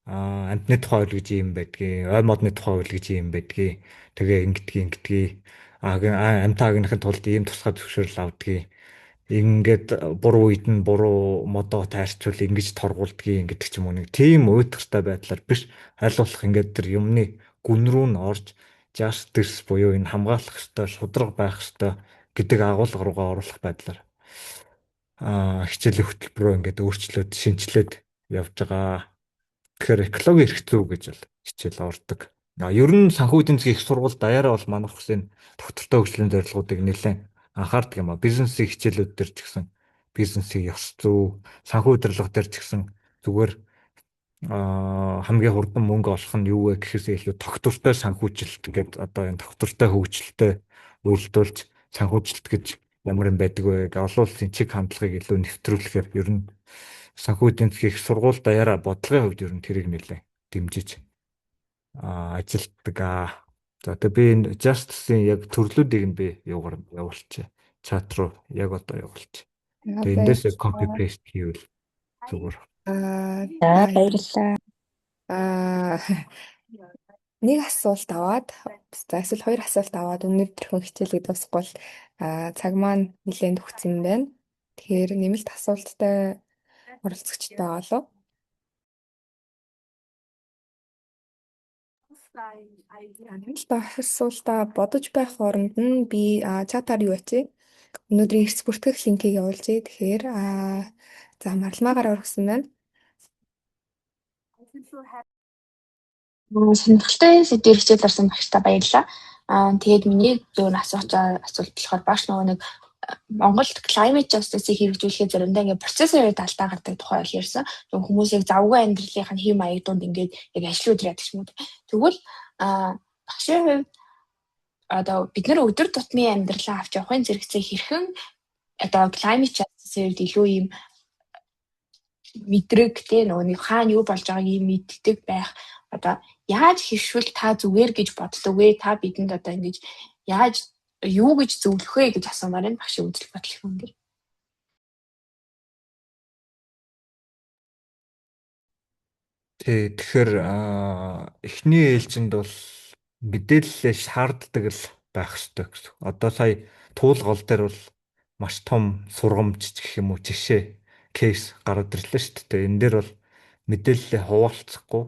амтны тухай хууль гэж юм байдгийг, ой модны тухай хууль гэж юм байдгийг. Тэгээ ингэдгийг амтаа агнахын тулд ийм тусгай зөвшөөрөл авдгийг. Ингээд буруу үед нь буруу модоо таарчвал ингэж торгуулдгийг гэдэг ч юм уу нэг тийм уйтгартай байдлаар биш аль болох ингээд тэр юмны гүн рүү нь орж justice буюу энэ хамгаалах ёстой, шударга байх ёстой гэдэг агуулга руугаа оруулах байдлаар хичээлийн хөтөлбөрөө ингээд өөрчлөөд шинчлээд явж байгаа. Тэгэхээр экологи эрх зүй гэж бол хичээл ордог. Ер нь санхүү эдийн засгийн их сургууль даяараа бол манайх хүссэн доктортой хөгжлийн зорилгоодыг нэлээд анхаардаг юм а. Бизнесийн хичээлүүд дээр ч гэсэн бизнесийн ёс зүй, санхүү удирдлага дээр ч гэсэн зүгээр хамгийн хурдан мөнгө олох нь юу вэ гэхээсээ илүү тогтвортой санхүүжилт гэдэг одоо энэ тогтвортой хөгжилтэй үйлдвэрлэж санхүүжилт гэж ямар юм байдаг вэ гэж олон улсын чиг хандлагыг илүү нэвтрүүлэхээр ер нь санхүү эдийн засгийн их сургууль даяараа бодлогын хувьд ер нь тэрийг нэлээд дэмжиж ажилтдаг. За тэгээ би энэ Justice-ийн яг төрлүүдийг нь би явуулчих. Чат руу яг одоо явуулчих. Тэгээ эндээс copy paste хийвэл зүгээр. За баярлалаа. Нэг асуулт аваад эсвэл 2 асуулт аваад өнөөдрийнхөө хичээлийг дуусгавал цаг маань нэлээд өгсөн юм байна. Тэгэхээр нэмэлт асуулттай оролцогчд байгаа лу. Нэмэлт асуултаа бодож байх хооронд нь би чатаар юу ачи өнөөдрийн эрс бүртгэх линкийг явуулжээ. Тэгэхээр за марламаагаар өргөсөн байна. Сонирхолтой сэдвээр хичээл орсон багштай баярлалаа. Тэгээд миний зөв асуулт болохоор багш нөгөө нэг Монголд climate justice-ийг хэрэгжүүлэхэд заримдаа ингээд процессорын талдаа гардаг тухай ярьсан. Зөв хүмүүсийг завгүй амьдралынхаа хэм маяг донд ингээд яг ажлууд яадаг юм уу. Тэгвэл багшийн хувьд одоо бид нар өдөр тутмын амьдралаа авч явахын зэрэгцээ хэрхэн одоо climate justice-ийг илүү юм мэдрэг тэ нөгөө нэг хаана юу болж байгааг юм мэддэг байх. Одоо яаж хишвэл та зүгээр гэж боддог вэ? Та бидэнд одоо ингэж яаж юу гэж зөвлөх вэ гэж асуумаар энэ багшийн үзэл бодол юм дээр. Тэгэхээр эхний ээлжинд бол мэдээлэлээ шаарддаг л байх ёстой гэсэн. Одоо сая туулгал дээр бол маш том сургамж гэх юм уу жишээ кейс гараад ирлээ шүү дээ. Энэ дээр бол мэдээлэлээ хуваалцахгүй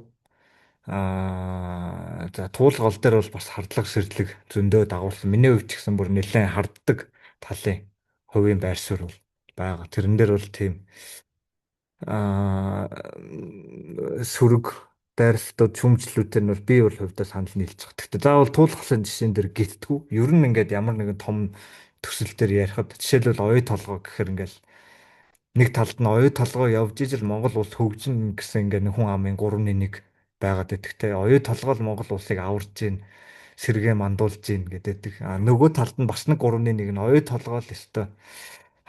за туулгал дээр бол бас хардлага сэрлэг зөндөө дагуулсан. Миний хувьд ч гэсэн бүр нэлээд харддаг талын хувийн байр суурь бол байгаа. Тэрэн дээр бол тийм сөрөг дайралтууд шүүмжлүүдээр нь бол би бол хувьдаа санал нийлж байгаа. Гэхдээ заавал туулгын жишээн дээр гитдэггүй. Ер нь ингээд ямар нэгэн том төсөл дээр ярихад жишээлбэл оюу толгой гэхээр ингээл нэг талд нь оюу толгой явж ижил Монгол улс хөгжин гэсэн ингээд хүн амын 3.1 байгаад байдаг те. Оюу толгой л Монгол улсыг аварж гин сэргээ мандуулж гин гэдэг. Нөгөө талд нь бас нэг 3.1 нь оюу толгой л өстой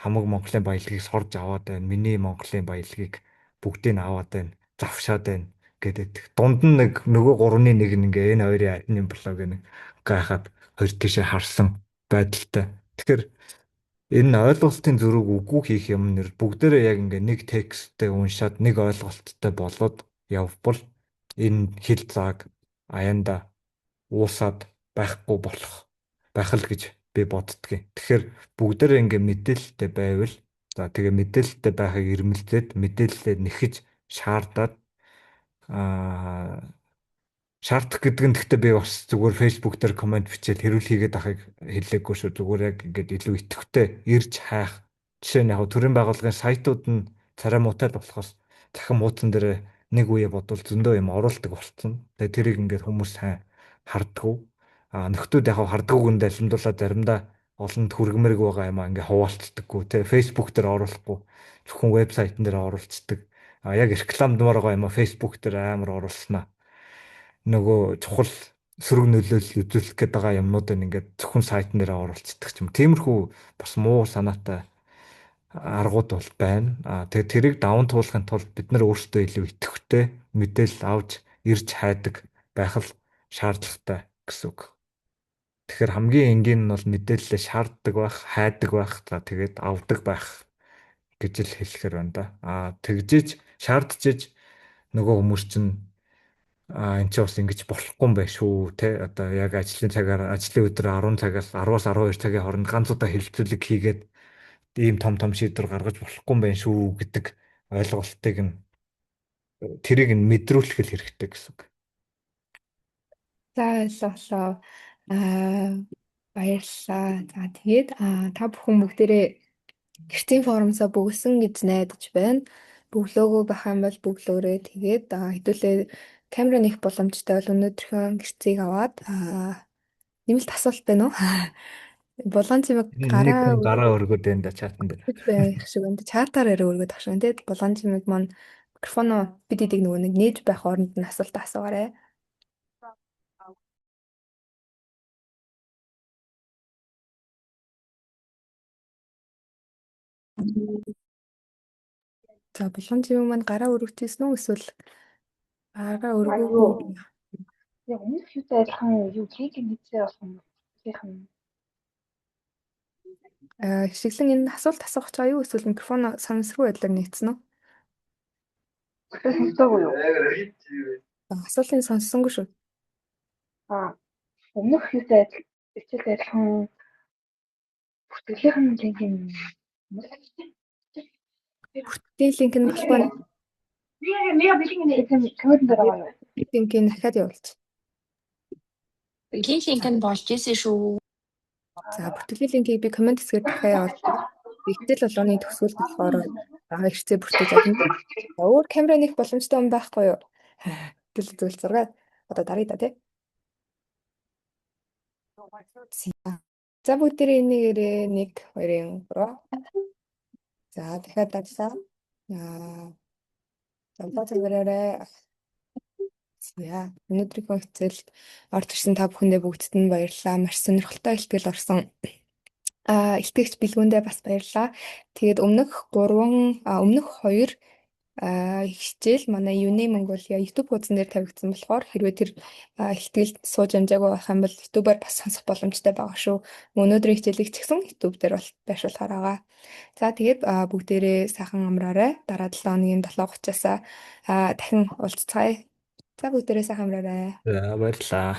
хамаг Монголын баялагийг сорж аваад байна. Миний Монголын баялагийг бүгдийг нь аваад байна. Завшаад байна гэдэг. Дунд нь нэг нөгөө 3.1 нь ингээ энэ хоёрын адны блог нэг гайхаад хоёр тишээ харсан байдалтай. Тэгэхээр энэ ойлголтын зөрүүг үгүй хийх юм нэр бүгдээрээ яг ингээ нэг тексттэй уншаад нэг ойлголттой болоод явбал энэ хэл зааг аяанда уусаад байхгүй байх л гэж би боддгийн. Тэгэхээр бүгдээрээ ингээ мэдээлэлтэй байвал за тэгээ мэдээлэлтэй байхыг эрмэлзээд мэдээлэлээ нэхэж шаардаад Аа шаардах гэдэг нь гэхдээ би бас зүгээр Facebook дээр комент бичээд хэрүүл хийгээд ахыг хэлээгүй шүү. Зүгээр яг ингээд илүү идэвхтэй ирж хайх. Жишээ нь яг төрийн байгууллагын сайтууд нь царай муутай л болохоос захин муудсан дээр нэг үе бодвол зөндөө юм оруулдаг болцсон. Тэгээ тэрийг ингээд хүмүүс сайн хардггүй. Нөхдүүд яг хардггүйг нь далимдуулаад заримдаа олонд хүргэмэрэг байгаа юм ингээд хуваалцдаггүй. Тэгээ Facebook дээр оруулахгүй. Зөвхөн вебсайтн дээр оруулцдаг. Яг рекламдмаар байгаа юм а Facebook дээр амар оруулснаа нөгөө чухал сөрөг нөлөөлөл үзүүлэх гээд байгаа юмнуудыг ингээд зөвхөн сайтн дээр оруулцдаг ч юм. Тиймэрхүү бас муу санаатай аргууд бол байна. Тэгээд тэрийг даван туулахын тулд бид нар өөрсдөө илүү идэвхтэй мэдээлэл авч ирж хайдаг байх л шаардлагатай гэсэн үг. Тэгэхээр хамгийн энгийн нь бол мэдээлэлээ шаарддаг байх, хайдаг байх, за тэгээд авдаг байх гэж л хэлэхээр байна да. Тэгжиж шаардчиж нөгөө хүмүүс чинь энэ ч бас ингэж болохгүй юм байна шүү те. Одоо яг ажлын цагаар ажлын өдөр 10 цагаас 10-аас 12 цагийн хооронд ганц удаа хилцүүлэг хийгээд ийм том том шийдвэр гаргаж болохгүй юм байна шүү гэдэг ойлголтыг нь тэрийг нь мэдрүүлэх л хэрэгтэй гэсэн үг. За ойлголоо. Баярлалаа. За тэгээд та бүхэн бүгдээрээ гэртийн форумсаа бүгсэн гэж найдаж байна. Бөглөөгөө байх юм бол бөглөөрөө тэгээд хэдүүлээ камера нэх боломжтой бол өнөөдрийнхөө гэрцийг аваад нэмэлт асуулт байна уу? Булган чимэг Нэг гараа хүн гараа өргөд байна да чатан дээр. байх шиг байна. Чатаар өргөд авах шиг. Тэгээд булган чимэг маань микрофоноо бид эдийг нөгөө нэг нээж байх оронд нь асуулт асуугаарай. За булган чимэг маань гараа өргөжсэн үү эсвэл гараа өргөөгүй? Яг өмнөх юутай адилхан юу кейк хийцээ болох юм. Тийхэн. Хичэглэн энэ асуулт асуух гэж байгаа юу эсвэл микрофон санамсаргүй байдлаар нэгдсэн үү? Сонсоогүй юу? Асуултыг сонссонгүй шүү. Өмнөх юутай адилхан бүртгэлийн линк юм. Бүртгэлийн линк нь болохгүй. Камерын дээр байгаа юу? Линкийг дахиад явуулчих. Линк нь болж ирсэн шүү. За бүртгэлийн линкийг би комент хэсгээр дахиад явуулчих. Ихтэл болгоны төгсгөлд болохоор хэрэгцээ бүртгэж чадна. Өөр камера нэх боломжтой юм байхгүй юу? Тэгэл зүйл зургаад одоо дарыг да тий. За бүгдээрээ энийгээрээ 1 2 3. За дахиад дадлаа. Замбацгаараа яа өнөөдрийнхөө хичээлд орж ирсэн та бүхэндээ бүгдд нь баярлалаа. Маш сонирхолтой ихтгэл орсон. Итгэгч бэлгүүндээ бас баярлалаа. Тэгээд өмнөх 2 хичээл манай Юни Монголиа YouTube хуудсан дээр тавигдсан болохоор хэрвээ тэр ихтгэл сууж амжаагүй байх юм бол YouTube-аар бас сонсох боломжтой байгаа шүү. Өнөөдрийн хичээлийг ч гэсэн YouTube дээр бол байршуулахаар байгаа. За тэгээд бүгдээрээ сайхан амраарай. Дараа 7 хоногийн 7:30-аас дахин уулзцаая. За бүгдээрээ сайхан амраарай. За баярлалаа.